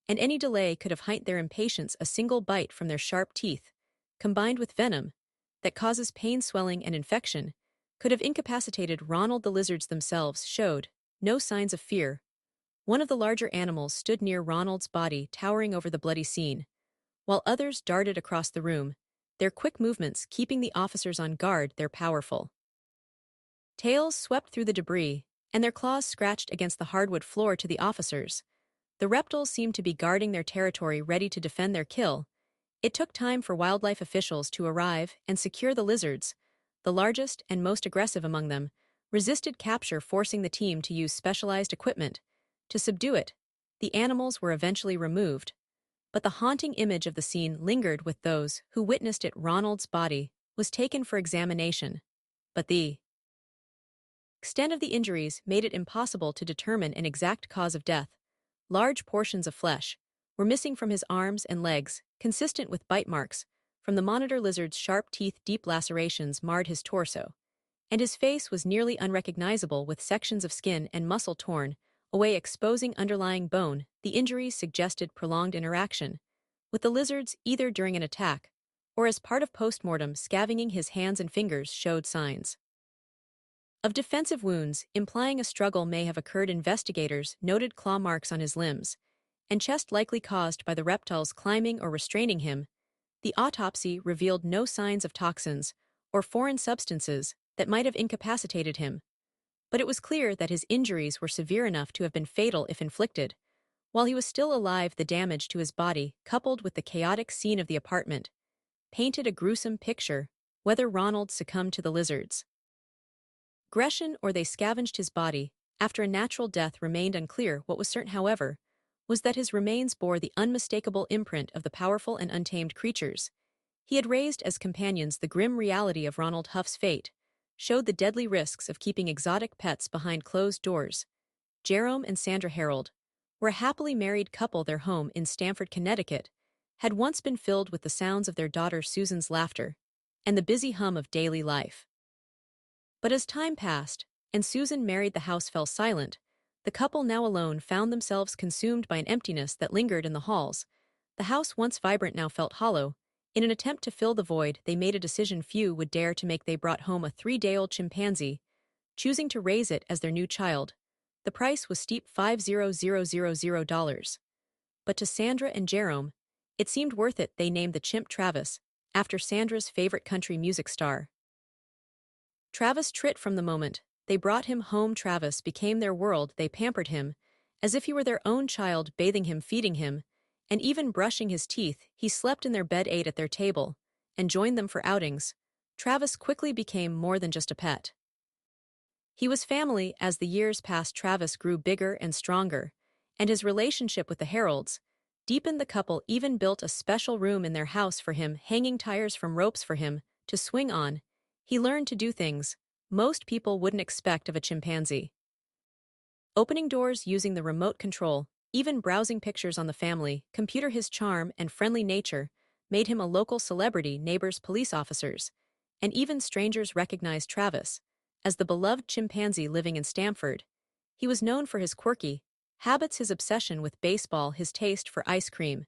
and any delay could have heightened their impatience. A single bite from their sharp teeth, combined with venom that causes pain, swelling, and infection, could have incapacitated Ronald. The lizards themselves showed no signs of fear. One of the larger animals stood near Ronald's body, towering over the bloody scene, while others darted across the room, their quick movements keeping the officers on guard. Their powerful tails swept through the debris and their claws scratched against the hardwood floor to the officers. The reptiles seemed to be guarding their territory, ready to defend their kill. It took time for wildlife officials to arrive and secure the lizards. The largest and most aggressive among them resisted capture, forcing the team to use specialized equipment to subdue it. The animals were eventually removed, but the haunting image of the scene lingered with those who witnessed it. Ronald's body was taken for examination, but the extent of the injuries made it impossible to determine an exact cause of death. Large portions of flesh were missing from his arms and legs, consistent with bite marks from the monitor lizard's sharp teeth. Deep lacerations marred his torso, and his face was nearly unrecognizable, with sections of skin and muscle torn away, exposing underlying bone. The injuries suggested prolonged interaction with the lizards, either during an attack or as part of postmortem scavenging. His hands and fingers showed signs of defensive wounds, implying a struggle may have occurred. Investigators noted claw marks on his limbs and chest, likely caused by the reptiles climbing or restraining him. The autopsy revealed no signs of toxins or foreign substances that might have incapacitated him, but it was clear that his injuries were severe enough to have been fatal if inflicted. While he was still alive, the damage to his body, coupled with the chaotic scene of the apartment, painted a gruesome picture. Whether Ronald succumbed to the lizards' aggression or they scavenged his body after a natural death remained unclear. What was certain, however, was that his remains bore the unmistakable imprint of the powerful and untamed creatures he had raised as companions. The grim reality of Ronald Huff's fate showed the deadly risks of keeping exotic pets behind closed doors. Jerome and Sandra Harold were a happily married couple. Their home in Stamford, Connecticut, had once been filled with the sounds of their daughter Susan's laughter and the busy hum of daily life. But as time passed, and Susan married, the house fell silent. The couple, now alone, found themselves consumed by an emptiness that lingered in the halls. The house, once vibrant, now felt hollow. In an attempt to fill the void, they made a decision few would dare to make. They brought home a 3-day-old chimpanzee, choosing to raise it as their new child. The price was steep, $50,000. But to Sandra and Jerome, it seemed worth it. They named the chimp Travis, after Sandra's favorite country music star. Travis tripped from the moment they brought him home. Travis became their world. They pampered him as if he were their own child, bathing him, feeding him, and even brushing his teeth. He slept in their bed, ate at their table, and joined them for outings. Travis quickly became more than just a pet. He was family. As the years passed, Travis grew bigger and stronger, and his relationship with the Heralds deepened. The couple even built a special room in their house for him, hanging tires from ropes for him to swing on. He learned to do things most people wouldn't expect of a chimpanzee. Opening doors using the remote control, even browsing pictures on the family computer. His charm and friendly nature made him a local celebrity. Neighbors, police officers, and even strangers recognized Travis as the beloved chimpanzee living in Stamford. He was known for his quirky habits, his obsession with baseball, his taste for ice cream,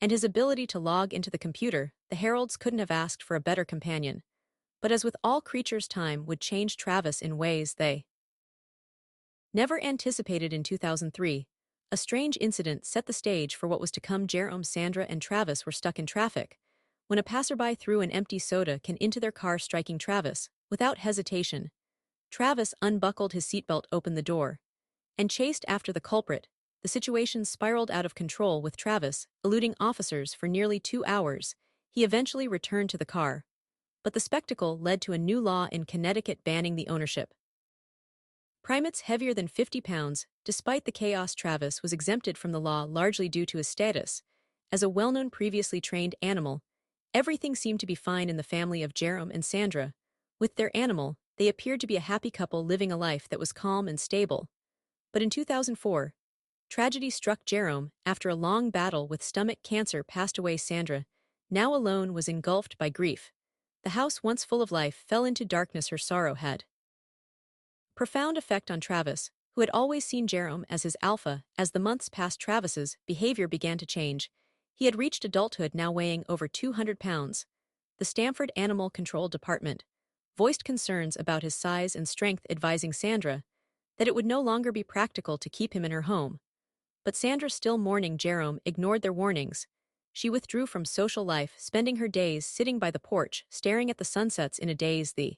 and his ability to log into the computer. The Heralds couldn't have asked for a better companion. But as with all creatures, time would change Travis in ways they never anticipated. In 2003, a strange incident set the stage for what was to come. Jerome, Sandra, and Travis were stuck in traffic when a passerby threw an empty soda can into their car, striking Travis. Without hesitation, Travis unbuckled his seatbelt, opened the door, and chased after the culprit. The situation spiraled out of control, with Travis eluding officers for nearly 2 hours. He eventually returned to the car, but the spectacle led to a new law in Connecticut banning the ownership primates heavier than 50 pounds. Despite the chaos, Travis was exempted from the law, largely due to his status as a well-known, previously trained animal. Everything seemed to be fine in the family of Jerome and Sandra. With their animal, they appeared to be a happy couple, living a life that was calm and stable. But in 2004, tragedy struck. Jerome, after a long battle with stomach cancer, passed away. Sandra, now alone, was engulfed by grief. The house, once full of life, fell into darkness. Her sorrow had profound effect on Travis, who had always seen Jerome as his alpha. As the months passed, Travis's behavior began to change. He had reached adulthood, now weighing over 200 pounds. The Stamford Animal Control Department voiced concerns about his size and strength, advising Sandra that it would no longer be practical to keep him in her home. But Sandra, still mourning Jerome, ignored their warnings. She withdrew from social life, spending her days sitting by the porch, staring at the sunsets in a daze. The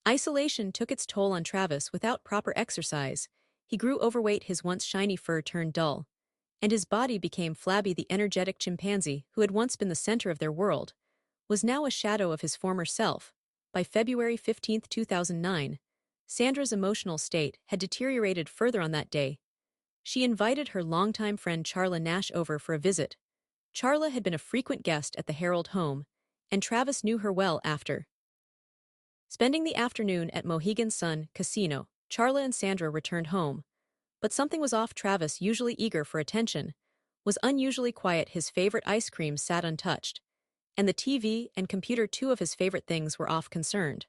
Isolation took its toll on Travis without proper exercise. He grew overweight, his once shiny fur turned dull, and his body became flabby. The energetic chimpanzee, who had once been the center of their world, was now a shadow of his former self. By February 15, 2009, Sandra's emotional state had deteriorated further. On that day, she invited her longtime friend Charla Nash over for a visit. Charla had been a frequent guest at the Harold home, and Travis knew her well after spending the afternoon at Mohegan Sun Casino. Charla and Sandra returned home, but something was off. Travis, usually eager for attention, was unusually quiet. His favorite ice cream sat untouched, and the TV and computer, two of his favorite things, were off. Concerned,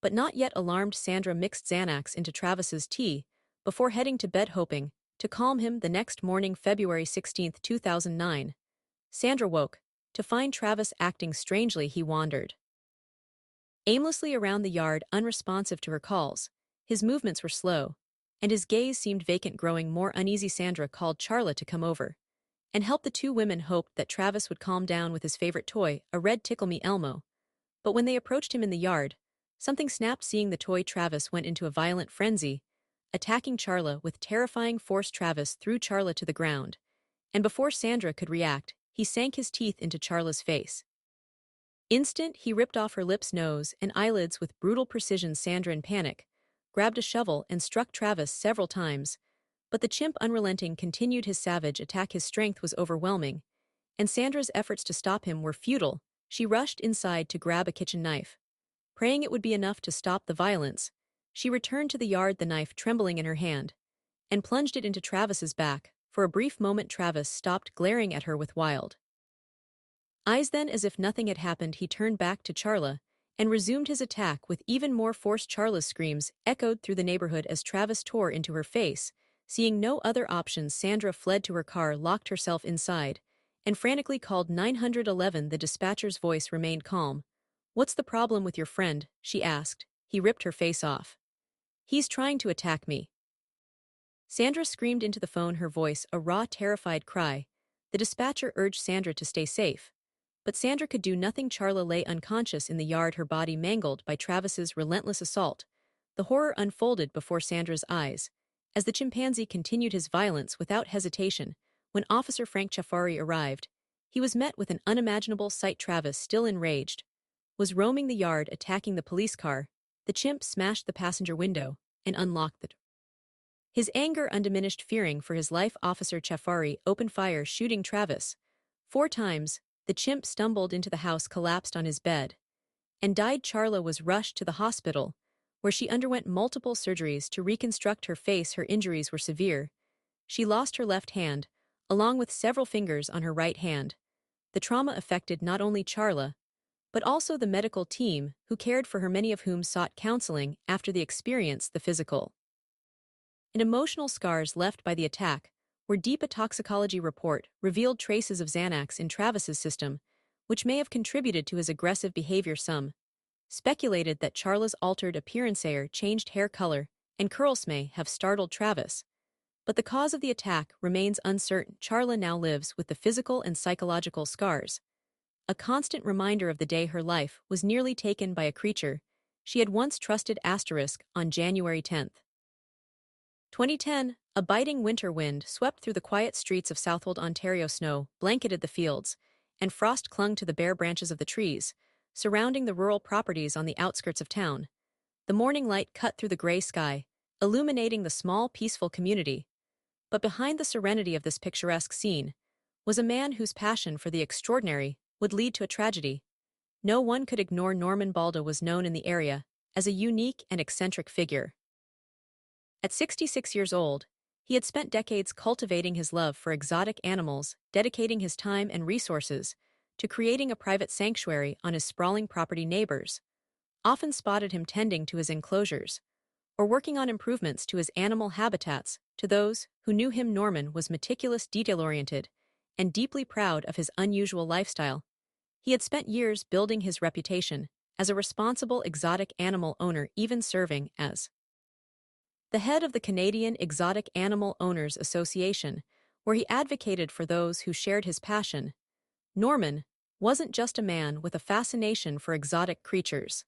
but not yet alarmed, Sandra mixed Xanax into Travis's tea before heading to bed, hoping to calm him. The next morning, February 16, 2009, Sandra woke to find Travis acting strangely. He wandered aimlessly around the yard, unresponsive to her calls. His movements were slow, and his gaze seemed vacant. Growing more uneasy, Sandra called Charla to come over and help. The two women hoped that Travis would calm down with his favorite toy, a red Tickle Me Elmo. But when they approached him in the yard, something snapped. Seeing the toy, Travis went into a violent frenzy, attacking Charla with terrifying force. Travis threw Charla to the ground, and before Sandra could react, he sank his teeth into Charla's face. He ripped off her lips, nose, and eyelids with brutal precision. Sandra, in panic, grabbed a shovel and struck Travis several times, but the chimp, unrelenting, continued his savage attack. His strength was overwhelming, and Sandra's efforts to stop him were futile. She rushed inside to grab a kitchen knife. Praying it would be enough to stop the violence, she returned to the yard, the knife trembling in her hand, and plunged it into Travis's back. For a brief moment, Travis stopped, glaring at her with wild eyes. Then, as if nothing had happened, he turned back to Charla and resumed his attack with even more force. Charla's screams echoed through the neighborhood as Travis tore into her face. Seeing no other options, Sandra fled to her car, locked herself inside, and frantically called 911. The dispatcher's voice remained calm. "What's the problem with your friend?" she asked. He ripped her face off. "He's trying to attack me." Sandra screamed into the phone, her voice a raw, terrified cry. The dispatcher urged Sandra to stay safe, but Sandra could do nothing. Charla lay unconscious in the yard, her body mangled by Travis's relentless assault. The horror unfolded before Sandra's eyes as the chimpanzee continued his violence without hesitation. When Officer Frank Chafari arrived, he was met with an unimaginable sight. Travis, still enraged, was roaming the yard, attacking the police car. The chimp smashed the passenger window and unlocked the door. His anger undiminished, fearing for his life, Officer Chafari opened fire, shooting Travis 4 times. The chimp stumbled into the house, collapsed on his bed, and died. Charla was rushed to the hospital, where she underwent multiple surgeries to reconstruct her face. Her injuries were severe. She lost her left hand, along with several fingers on her right hand. The trauma affected not only Charla, but also the medical team who cared for her, many of whom sought counseling after the experience. The physical and emotional scars left by the attack were deep. A toxicology report revealed traces of Xanax in Travis's system, which may have contributed to his aggressive behavior. Some speculated that Charla's altered appearance, changed hair color, and curls may have startled Travis, but the cause of the attack remains uncertain. Charla now lives with the physical and psychological scars, a constant reminder of the day her life was nearly taken by a creature she had once trusted. On January 10, 2010, a biting winter wind swept through the quiet streets of Southold, Ontario. Snow blanketed the fields, and frost clung to the bare branches of the trees surrounding the rural properties on the outskirts of town. The morning light cut through the gray sky, illuminating the small, peaceful community. But behind the serenity of this picturesque scene was a man whose passion for the extraordinary would lead to a tragedy. No one could ignore Norman Baldo was known in the area as a unique and eccentric figure. At 66 years old, he had spent decades cultivating his love for exotic animals, dedicating his time and resources to creating a private sanctuary on his sprawling property. Neighbors often spotted him tending to his enclosures or working on improvements to his animal habitats. To those who knew him, Norman was meticulous, detail-oriented, and deeply proud of his unusual lifestyle. He had spent years building his reputation as a responsible exotic animal owner, even serving as the head of the Canadian Exotic Animal Owners Association, where he advocated for those who shared his passion. Norman wasn't just a man with a fascination for exotic creatures.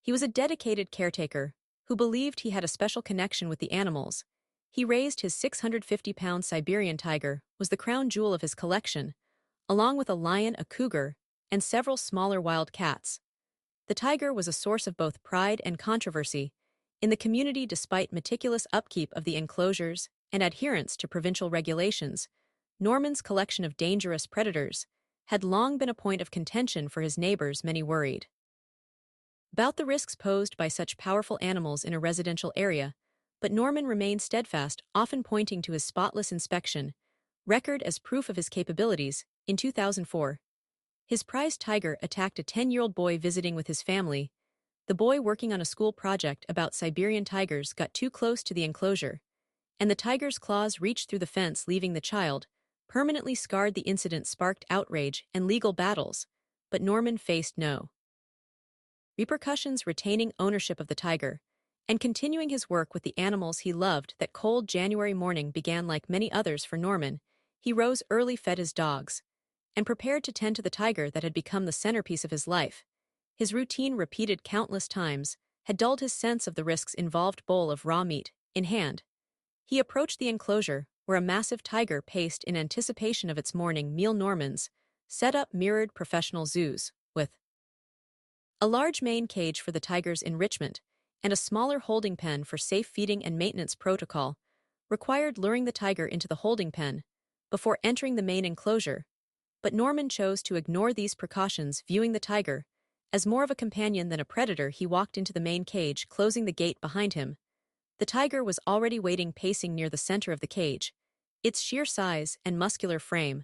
He was a dedicated caretaker who believed he had a special connection with the animals. He raised his 650-pound Siberian tiger, was the crown jewel of his collection, along with a lion, a cougar, and several smaller wild cats. The tiger was a source of both pride and controversy in the community despite meticulous upkeep of the enclosures and adherence to provincial regulations. Norman's collection of dangerous predators had long been a point of contention for his neighbors, many worried about the risks posed by such powerful animals in a residential area, but Norman remained steadfast, often pointing to his spotless inspection record as proof of his capabilities. In 2004, his prized tiger attacked a 10-year-old boy visiting with his family. The boy, working on a school project about Siberian tigers, got too close to the enclosure, and the tiger's claws reached through the fence, leaving the child permanently scarred. The incident sparked outrage and legal battles, but Norman faced no repercussions, retaining ownership of the tiger and continuing his work with the animals he loved. That cold January morning began like many others for Norman. He rose early, fed his dogs, and prepared to tend to the tiger that had become the centerpiece of his life. His routine, repeated countless times, had dulled his sense of the risks involved. Bowl of raw meat in hand, he approached the enclosure, where a massive tiger paced in anticipation of its morning meal. Norman's setup mirrored professional zoos, with a large main cage for the tiger's enrichment and a smaller holding pen for safe feeding and maintenance. Protocol required luring the tiger into the holding pen before entering the main enclosure, but Norman chose to ignore these precautions, viewing the tiger as more of a companion than a predator. He walked into the main cage, closing the gate behind him. The tiger was already waiting, pacing near the center of the cage. Its sheer size and muscular frame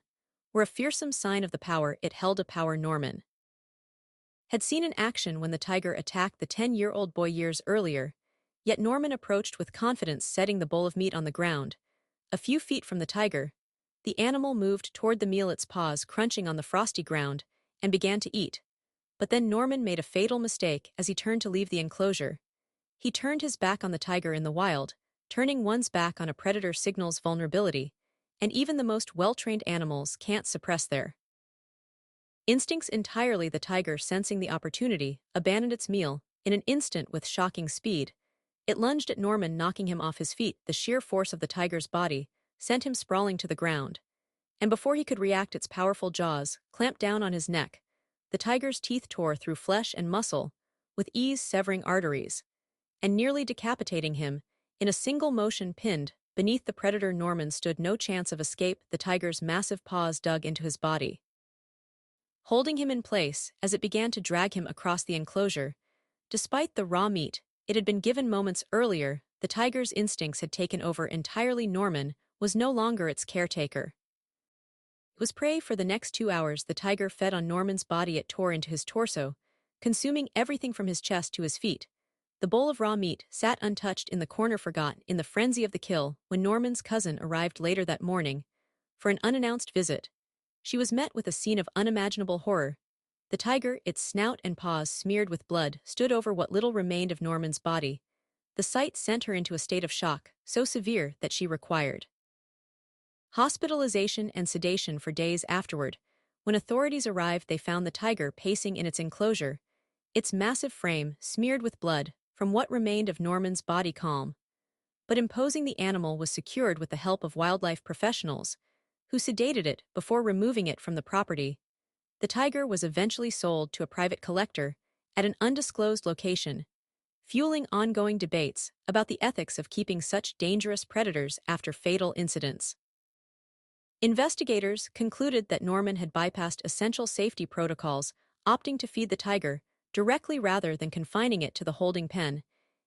were a fearsome sign of the power it held, a power Norman had seen in action when the tiger attacked the 10-year-old boy years earlier. Yet Norman approached with confidence, setting the bowl of meat on the ground. A few feet from the tiger, the animal moved toward the meal, its paws crunching on the frosty ground, and began to eat. But then Norman made a fatal mistake as he turned to leave the enclosure. He turned his back on the tiger. In the wild, turning one's back on a predator signals vulnerability, and even the most well-trained animals can't suppress their instincts entirely. The tiger, sensing the opportunity, abandoned its meal in an instant. With shocking speed, it lunged at Norman, knocking him off his feet. The sheer force of the tiger's body sent him sprawling to the ground, and before he could react, its powerful jaws clamped down on his neck. The tiger's teeth tore through flesh and muscle, with ease severing arteries and nearly decapitating him in a single motion. Pinned beneath the predator, Norman stood no chance of escape. The tiger's massive paws dug into his body, holding him in place as it began to drag him across the enclosure. Despite the raw meat it had been given moments earlier, the tiger's instincts had taken over entirely. Norman was no longer its caretaker. It was prey for the next 2 hours. The tiger fed on Norman's body. It tore into his torso, consuming everything from his chest to his feet. The bowl of raw meat sat untouched in the corner, forgotten in the frenzy of the kill. When Norman's cousin arrived later that morning for an unannounced visit, she was met with a scene of unimaginable horror. The tiger, its snout and paws smeared with blood, stood over what little remained of Norman's body. The sight sent her into a state of shock, so severe that she required hospitalization and sedation for days afterward. When authorities arrived, they found the tiger pacing in its enclosure, its massive frame smeared with blood from what remained of Norman's body. Calm but imposing, the animal was secured with the help of wildlife professionals, who sedated it before removing it from the property. The tiger was eventually sold to a private collector at an undisclosed location, fueling ongoing debates about the ethics of keeping such dangerous predators after fatal incidents. Investigators concluded that Norman had bypassed essential safety protocols, opting to feed the tiger directly rather than confining it to the holding pen.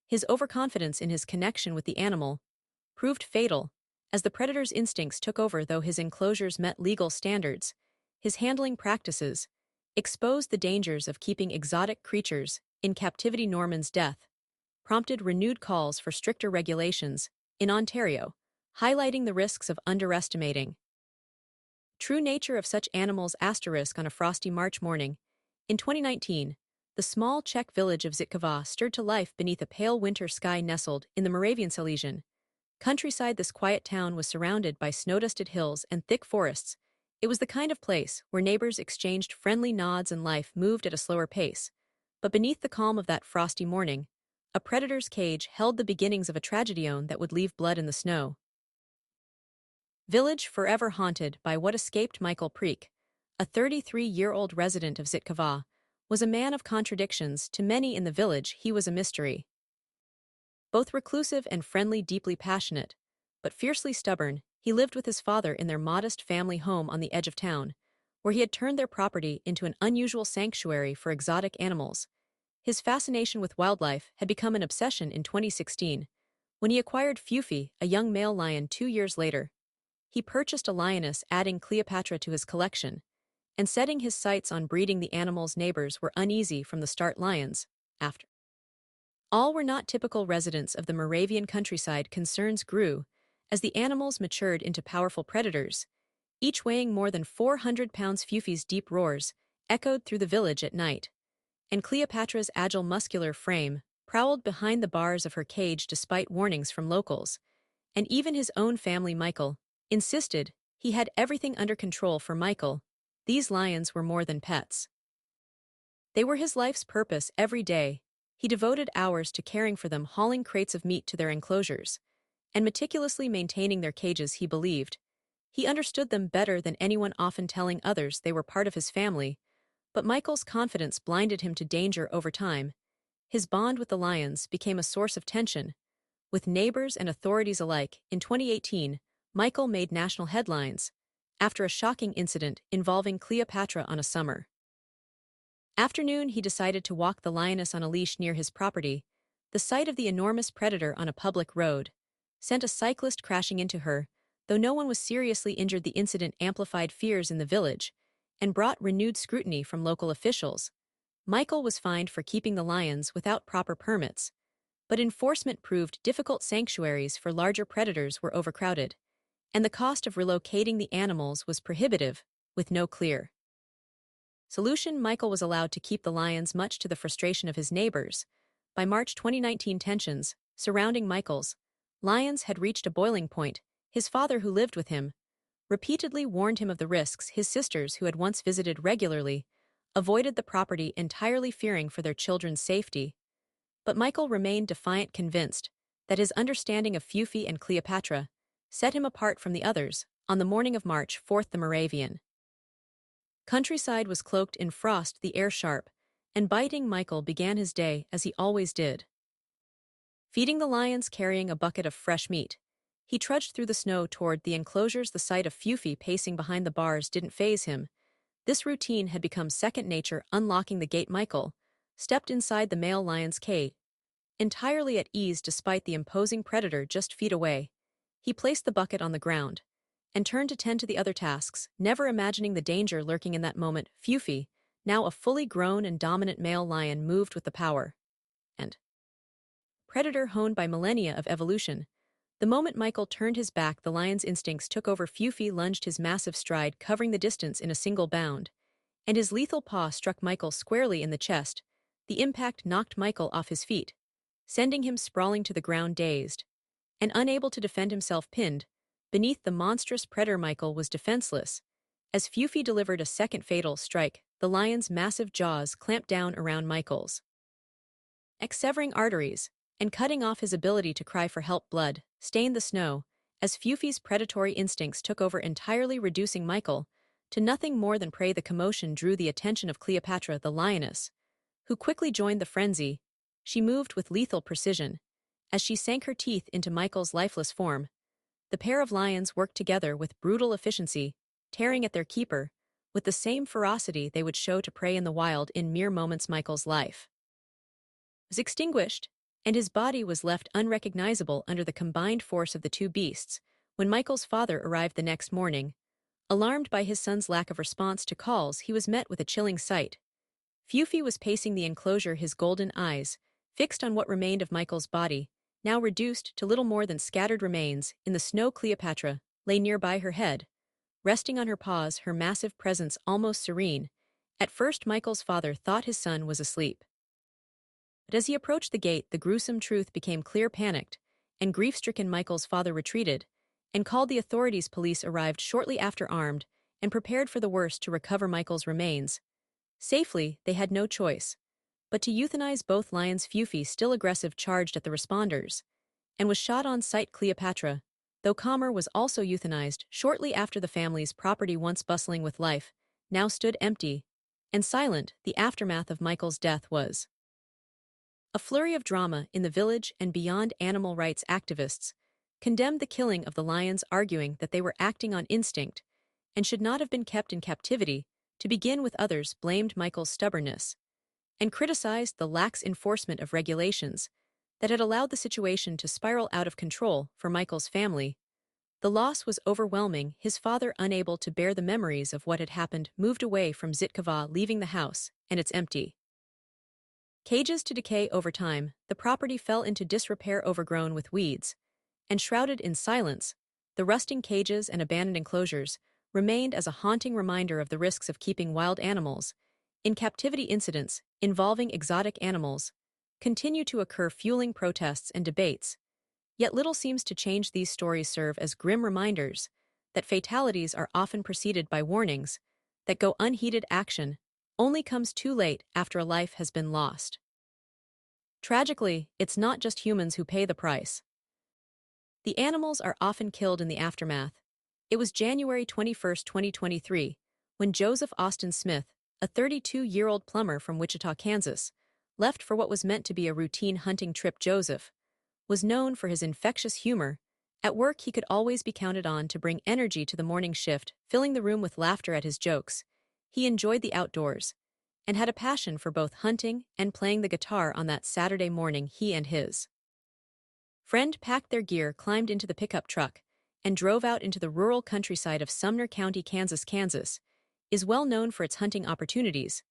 His overconfidence in his connection with the animal proved fatal, as the predator's instincts took over. Though his enclosures met legal standards, his handling practices exposed the dangers of keeping exotic creatures in captivity. Norman's death prompted renewed calls for stricter regulations in Ontario, highlighting the risks of underestimating true nature of such animals. On a frosty March morning in 2019, the small Czech village of Zitkova stirred to life beneath a pale winter sky. Nestled in the Moravian Silesian countryside, this quiet town was surrounded by snow-dusted hills and thick forests. It was the kind of place where neighbors exchanged friendly nods and life moved at a slower pace. But beneath the calm of that frosty morning, a predator's cage held the beginnings of a tragedy that would leave blood in the snow. Village forever haunted by what escaped Michael Preek, a 33-year-old resident of Zitkova, was a man of contradictions. To many in the village he was a mystery. Both reclusive and friendly, deeply passionate, but fiercely stubborn, he lived with his father in their modest family home on the edge of town, where he had turned their property into an unusual sanctuary for exotic animals. His fascination with wildlife had become an obsession in 2016, when he acquired Fufi, a young male lion. 2 years later, he purchased a lioness, adding Cleopatra to his collection, and setting his sights on breeding the animal's neighbors were uneasy from the start. Lions, after all, were not typical residents of the Moravian countryside. Concerns grew as the animals matured into powerful predators, each weighing more than 400 pounds. Fufi's deep roars echoed through the village at night, and Cleopatra's agile muscular frame prowled behind the bars of her cage despite warnings from locals. And even his own family, Michael, insisted he had everything under control. For Michael, these lions were more than pets. They were his life's purpose. Every day, he devoted hours to caring for them, hauling crates of meat to their enclosures, and meticulously maintaining their cages. He believed he understood them better than anyone, often telling others they were part of his family. But Michael's confidence blinded him to danger. Over time, his bond with the lions became a source of tension, with neighbors and authorities alike. In 2018, Michael made national headlines after a shocking incident involving Cleopatra. On a summer afternoon, he decided to walk the lioness on a leash near his property. The sight of the enormous predator on a public road sent a cyclist crashing into her. Though no one was seriously injured, the incident amplified fears in the village and brought renewed scrutiny from local officials. Michael was fined for keeping the lions without proper permits, but enforcement proved difficult. Sanctuaries for larger predators were overcrowded, and the cost of relocating the animals was prohibitive. With no clear solution, Michael was allowed to keep the lions, much to the frustration of his neighbors. By March 2019, tensions surrounding Michael's lions had reached a boiling point. His father, who lived with him, repeatedly warned him of the risks. His sisters, who had once visited regularly, avoided the property entirely, fearing for their children's safety. But Michael remained defiant, convinced that his understanding of Fufi and Cleopatra set him apart from the others. On the morning of March 4th, the Moravian countryside was cloaked in frost, the air sharp and biting. Michael began his day as he always did, feeding the lions, carrying a bucket of fresh meat. He trudged through the snow toward the enclosures. The sight of Fufi pacing behind the bars didn't faze him. This routine had become second nature. Unlocking the gate, Michael stepped inside the male lion's cage, entirely at ease despite the imposing predator just feet away. He placed the bucket on the ground and turned to tend to the other tasks, never imagining the danger lurking in that moment. Fufi, now a fully grown and dominant male lion, moved with the power and predator honed by millennia of evolution. The moment Michael turned his back, the lion's instincts took over. Fufi lunged, his massive stride covering the distance in a single bound, and his lethal paw struck Michael squarely in the chest. The impact knocked Michael off his feet, sending him sprawling to the ground, dazed and unable to defend himself. Pinned beneath the monstrous predator, Michael was defenseless. As Fufi delivered a second fatal strike, the lion's massive jaws clamped down around Michael's neck, severing arteries and cutting off his ability to cry for help. Blood stained the snow as Fufi's predatory instincts took over entirely, reducing Michael to nothing more than prey. The commotion drew the attention of Cleopatra, the lioness, who quickly joined the frenzy. She moved with lethal precision as she sank her teeth into Michael's lifeless form. The pair of lions worked together with brutal efficiency, tearing at their keeper with the same ferocity they would show to prey in the wild. In mere moments, Michael's life was extinguished, and his body was left unrecognizable under the combined force of the two beasts. When Michael's father arrived the next morning, alarmed by his son's lack of response to calls, he was met with a chilling sight. Fufi was pacing the enclosure, his golden eyes fixed on what remained of Michael's body, now reduced to little more than scattered remains in the snow. Cleopatra lay nearby, her head resting on her paws, her massive presence almost serene. At first, Michael's father thought his son was asleep. But as he approached the gate, the gruesome truth became clear. Panicked and grief-stricken, Michael's father retreated and called the authorities. Police arrived shortly after, armed and prepared for the worst. To recover Michael's remains safely, they had no choice but to euthanize both lions. Fufi, still aggressive, charged at the responders and was shot on sight. Cleopatra, though calmer, was also euthanized shortly after. The family's property, once bustling with life, now stood empty and silent. The aftermath of Michael's death was a flurry of drama in the village and beyond. Animal rights activists condemned the killing of the lions, arguing that they were acting on instinct and should not have been kept in captivity to begin with. Others blamed Michael's stubbornness and criticized the lax enforcement of regulations that had allowed the situation to spiral out of control. For Michael's family, the loss was overwhelming. His father, unable to bear the memories of what had happened, moved away from Zitkova, leaving the house and its empty cages to decay. Over time, the property fell into disrepair, overgrown with weeds and shrouded in silence. The rusting cages and abandoned enclosures remained as a haunting reminder of the risks of keeping wild animals in captivity. Incidents involving exotic animals continue to occur, fueling protests and debates. Yet little seems to change. These stories serve as grim reminders that fatalities are often preceded by warnings that go unheeded. Action only comes too late after a life has been lost. Tragically, it's not just humans who pay the price. The animals are often killed in the aftermath. It was January 21, 2023, when Joseph Austin Smith, a 32-year-old plumber from Wichita, Kansas, left for what was meant to be a routine hunting trip. Joseph was known for his infectious humor. At work, he could always be counted on to bring energy to the morning shift, filling the room with laughter at his jokes. He enjoyed the outdoors and had a passion for both hunting and playing the guitar. On that Saturday morning, he and his friend packed their gear, climbed into the pickup truck, and drove out into the rural countryside of Sumner County. Kansas is well known for its hunting opportunities.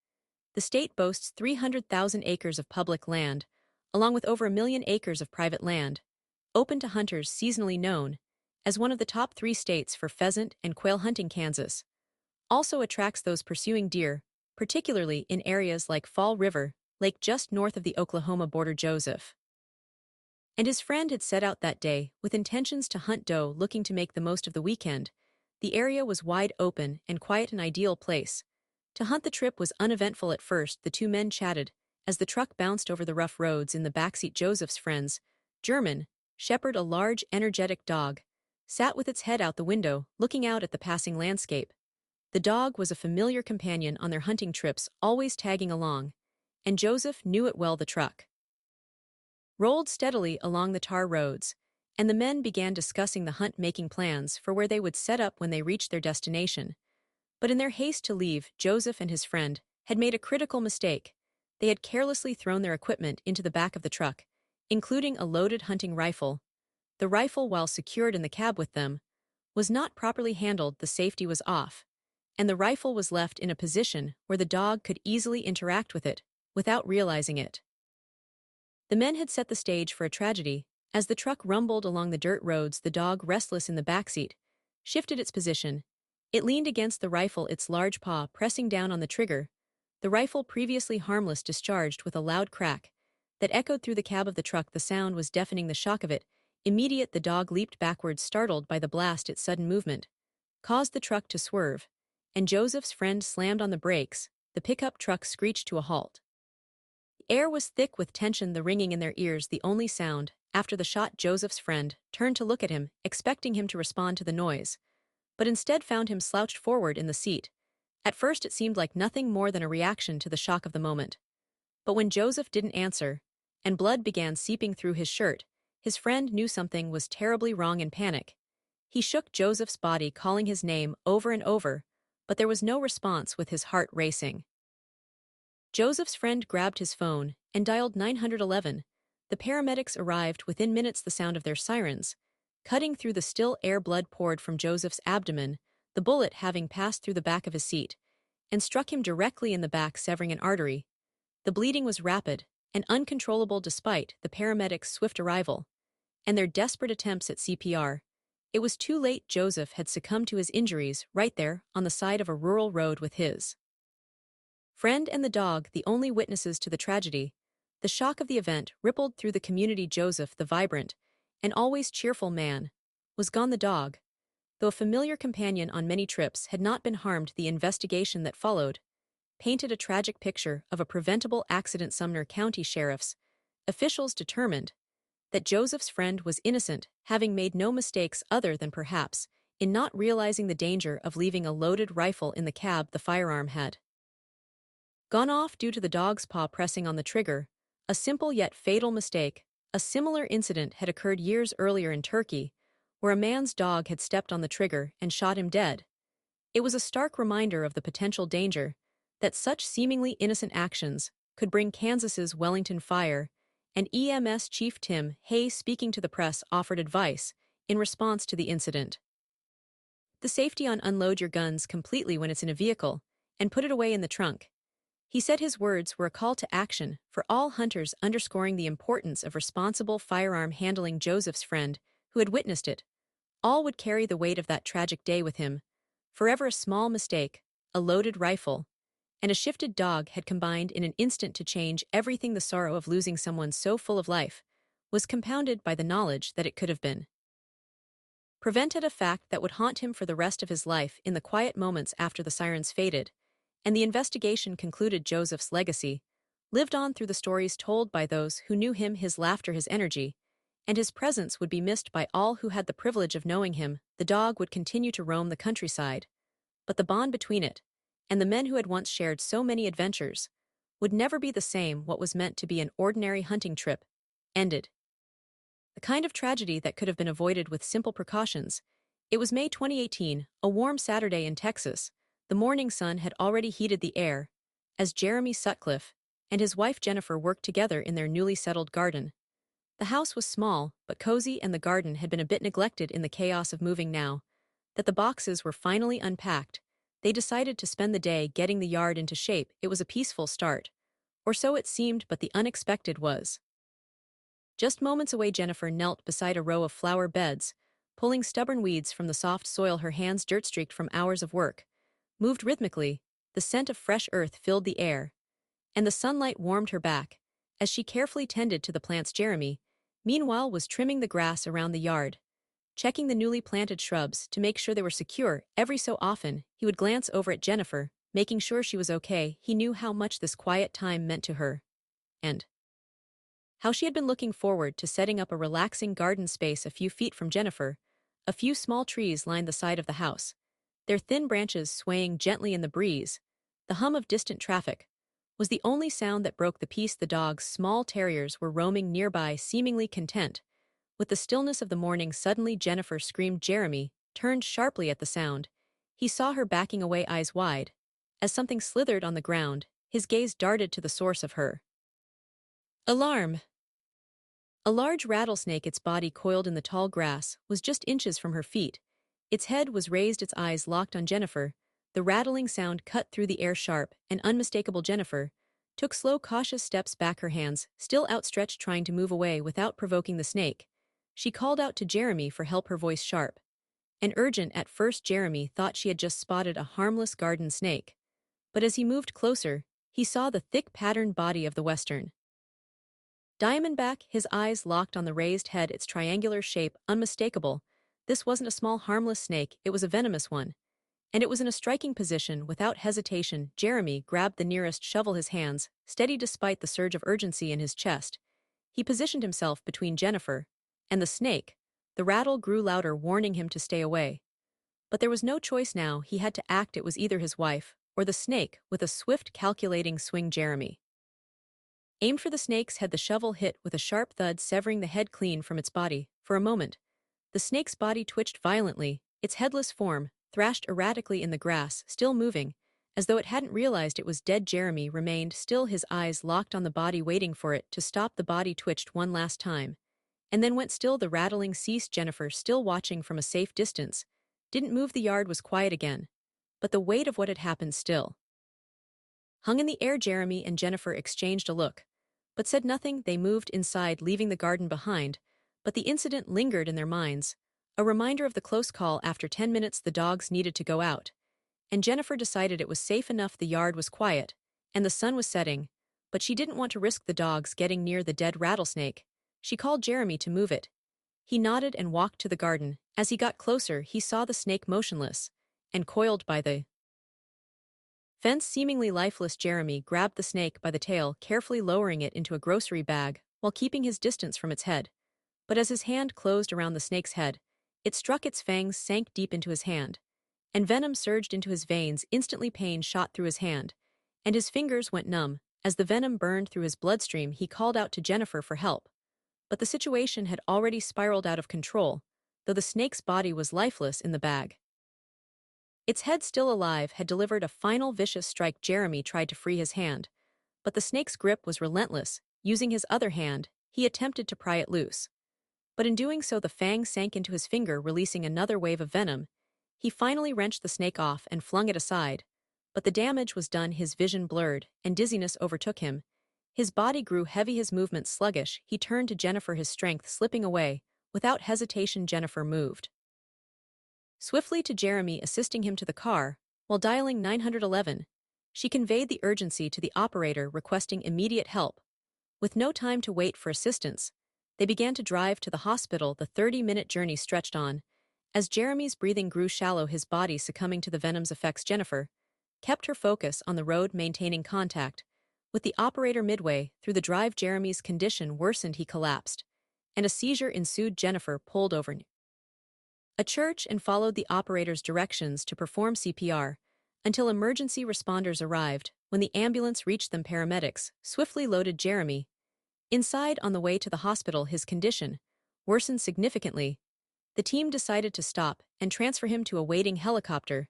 The state boasts 300,000 acres of public land, along with over 1 million acres of private land, open to hunters seasonally. Known as one of the top 3 states for pheasant and quail hunting, Kansas also attracts those pursuing deer, particularly in areas like Fall River Lake just north of the Oklahoma border. Joseph and his friend had set out that day with intentions to hunt doe, looking to make the most of the weekend. The area was wide open and quiet, an ideal place to hunt. The trip was uneventful at first. The two men chatted as the truck bounced over the rough roads. In the backseat, Joseph's friend's German shepherd, a large, energetic dog, sat with its head out the window, looking out at the passing landscape. The dog was a familiar companion on their hunting trips, always tagging along, and Joseph knew it well. The truck rolled steadily along the tar roads, and the men began discussing the hunt, making plans for where they would set up when they reached their destination. But in their haste to leave, Joseph and his friend had made a critical mistake. They had carelessly thrown their equipment into the back of the truck, including a loaded hunting rifle. The rifle, while secured in the cab with them, was not properly handled. The safety was off, and the rifle was left in a position where the dog could easily interact with it without realizing it. The men had set the stage for a tragedy. As the truck rumbled along the dirt roads, the dog, restless in the backseat, shifted its position. It leaned against the rifle, its large paw pressing down on the trigger. The rifle, previously harmless, discharged with a loud crack that echoed through the cab of the truck. The sound was deafening, the shock of it immediate. The dog leaped backwards, startled by the blast. Its sudden movement caused the truck to swerve, and Joseph's friend slammed on the brakes. The pickup truck screeched to a halt. The air was thick with tension, the ringing in their ears the only sound. After the shot, Joseph's friend turned to look at him, expecting him to respond to the noise, but instead found him slouched forward in the seat. At first it seemed like nothing more than a reaction to the shock of the moment. But when Joseph didn't answer, and blood began seeping through his shirt, his friend knew something was terribly wrong. In panic, he shook Joseph's body, calling his name over and over, but there was no response. With his heart racing, Joseph's friend grabbed his phone and dialed 911. The paramedics arrived within minutes, the sound of their sirens cutting through the still air. Blood poured from Joseph's abdomen, the bullet having passed through the back of his seat and struck him directly in the back, severing an artery. The bleeding was rapid and uncontrollable despite the paramedics' swift arrival and their desperate attempts at CPR. It was too late. Joseph had succumbed to his injuries right there on the side of a rural road with his friend and the dog the only witnesses to the tragedy. The shock of the event rippled through the community. Joseph, the vibrant and always cheerful man, was gone. The dog, though a familiar companion on many trips, had not been harmed. The investigation that followed painted a tragic picture of a preventable accident. Sumner County sheriff's officials determined that Joseph's friend was innocent, having made no mistakes other than perhaps in not realizing the danger of leaving a loaded rifle in the cab. The firearm had gone off due to the dog's paw pressing on the trigger, a simple yet fatal mistake. A similar incident had occurred years earlier in Turkey, where a man's dog had stepped on the trigger and shot him dead. It was a stark reminder of the potential danger that such seemingly innocent actions could bring. Kansas's Wellington Fire and EMS Chief Tim Hayes, speaking to the press, offered advice in response to the incident. The safety on: unload your guns completely when it's in a vehicle and put it away in the trunk. He said his words were a call to action for all hunters, underscoring the importance of responsible firearm handling. Joseph's friend, who had witnessed it all, would carry the weight of that tragic day with him forever. A small mistake, a loaded rifle, and a shifted dog had combined in an instant to change everything. The sorrow of losing someone so full of life was compounded by the knowledge that it could have been prevented, a fact that would haunt him for the rest of his life. In the quiet moments after the sirens faded and the investigation concluded, Joseph's legacy lived on through the stories told by those who knew him. His laughter, his energy, and his presence would be missed by all who had the privilege of knowing him. The dog would continue to roam the countryside, but the bond between it and the men who had once shared so many adventures would never be the same. What was meant to be an ordinary hunting trip ended. The kind of tragedy that could have been avoided with simple precautions. It was May 2018, a warm Saturday in Texas. The morning sun had already heated the air as Jeremy Sutcliffe and his wife Jennifer worked together in their newly settled garden. The house was small but cozy, and the garden had been a bit neglected in the chaos of moving. Now that the boxes were finally unpacked, they decided to spend the day getting the yard into shape. It was a peaceful start, or so it seemed, but the unexpected was just moments away. Jennifer knelt beside a row of flower beds, pulling stubborn weeds from the soft soil. Her hands, dirt-streaked from hours of work, moved rhythmically. The scent of fresh earth filled the air, and the sunlight warmed her back as she carefully tended to the plants. Jeremy, meanwhile, was trimming the grass around the yard, checking the newly planted shrubs to make sure they were secure. Every so often, he would glance over at Jennifer, making sure she was okay. He knew how much this quiet time meant to her, and how she had been looking forward to setting up a relaxing garden space a few feet from Jennifer. A few small trees lined the side of the house, their thin branches swaying gently in the breeze. The hum of distant traffic was the only sound that broke the peace. The dog's small terriers were roaming nearby, seemingly content with the stillness of the morning. Suddenly, Jennifer screamed. Jeremy turned sharply at the sound. He saw her backing away, eyes wide, as something slithered on the ground. His gaze darted to the source of her alarm. A large rattlesnake, its body coiled in the tall grass, was just inches from her feet. Its head was raised, its eyes locked on Jennifer. The rattling sound cut through the air, sharp and unmistakable. Jennifer took slow, cautious steps back, her hands still outstretched, trying to move away without provoking the snake. She called out to Jeremy for help, her voice sharp and urgent. At first, Jeremy thought she had just spotted a harmless garden snake, but as he moved closer, he saw the thick, patterned body of the western diamondback, his eyes locked on the raised head, its triangular shape unmistakable. This wasn't a small, harmless snake, it was a venomous one, and it was in a striking position. Without hesitation, Jeremy grabbed the nearest shovel, his hands steady despite the surge of urgency in his chest. He positioned himself between Jennifer and the snake. The rattle grew louder, warning him to stay away. But there was no choice now, he had to act. It was either his wife or the snake. With a swift, calculating swing, Jeremy aimed for the snake's head. The shovel hit with a sharp thud, severing the head clean from its body. For a moment, the snake's body twitched violently, its headless form thrashed erratically in the grass, still moving, as though it hadn't realized it was dead. Jeremy remained still, his eyes locked on the body, waiting for it to stop. The body twitched one last time, and then went still. The rattling ceased. Jennifer, still watching from a safe distance, didn't move. The yard was quiet again, but the weight of what had happened still hung in the air. Jeremy and Jennifer exchanged a look, but said nothing. They moved inside, leaving the garden behind, but the incident lingered in their minds, a reminder of the close call. After 10 minutes, the dogs needed to go out, and Jennifer decided it was safe enough. The yard was quiet, and the sun was setting, but she didn't want to risk the dogs getting near the dead rattlesnake. She called Jeremy to move it. He nodded and walked to the garden. As he got closer, he saw the snake motionless and coiled by the Fence seemingly lifeless Jeremy grabbed the snake by the tail, carefully lowering it into a grocery bag while keeping his distance from its head. But as his hand closed around the snake's head, it struck its fangs sank deep into his hand, and venom surged into his veins. Instantly pain shot through his hand, and his fingers went numb. As the venom burned through his bloodstream, he called out to Jennifer for help. But the situation had already spiraled out of control, though the snake's body was lifeless in the bag. Its head still alive had delivered a final vicious strike. Jeremy tried to free his hand, but the snake's grip was relentless. Using his other hand, he attempted to pry it loose. But in doing so, the fang sank into his finger, releasing another wave of venom. He finally wrenched the snake off and flung it aside, but the damage was done. His vision blurred, and dizziness overtook him. His body grew heavy, his movements sluggish. He turned to Jennifer, his strength slipping away. Without hesitation, Jennifer moved swiftly to Jeremy, assisting him to the car. While dialing 911, she conveyed the urgency to the operator, requesting immediate help. With no time to wait for assistance, they began to drive to the hospital. The 30-minute journey stretched on. As Jeremy's breathing grew shallow, his body succumbing to the venom's effects, Jennifer kept her focus on the road, maintaining contact with the operator. Midway through the drive, Jeremy's condition worsened. He collapsed, and a seizure ensued. Jennifer pulled over a church and followed the operator's directions to perform CPR until emergency responders arrived. When the ambulance reached them, paramedics swiftly loaded Jeremy inside. On the way to the hospital, his condition worsened significantly. The team decided to stop and transfer him to a waiting helicopter.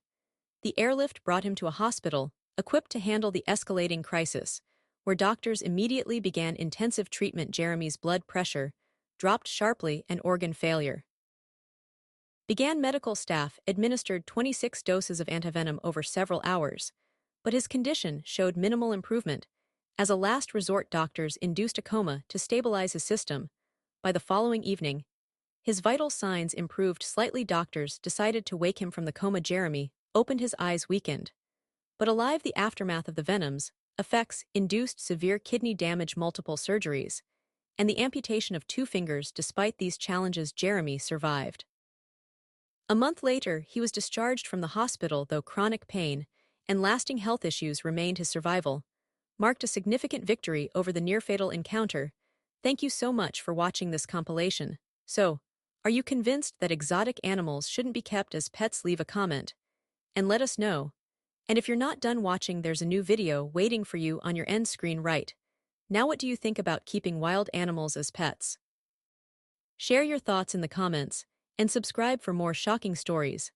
The airlift brought him to a hospital equipped to handle the escalating crisis, where doctors immediately began intensive treatment. Jeremy's blood pressure dropped sharply and organ failure began. Medical staff administered 26 doses of antivenom over several hours, but his condition showed minimal improvement. As a last resort, doctors induced a coma to stabilize his system. By the following evening, his vital signs improved slightly. Doctors decided to wake him from the coma. Jeremy opened his eyes, weakened but alive. The aftermath of the venom's effects induced severe kidney damage, multiple surgeries, and the amputation of 2 fingers. Despite these challenges, Jeremy survived. A month later, he was discharged from the hospital, though chronic pain and lasting health issues remained. His survival marked a significant victory over the near-fatal encounter. Thank you so much for watching this compilation. So, are you convinced that exotic animals shouldn't be kept as pets? Leave a comment and let us know. And if you're not done watching, there's a new video waiting for you on your end screen right now. What do you think about keeping wild animals as pets? Share your thoughts in the comments and subscribe for more shocking stories.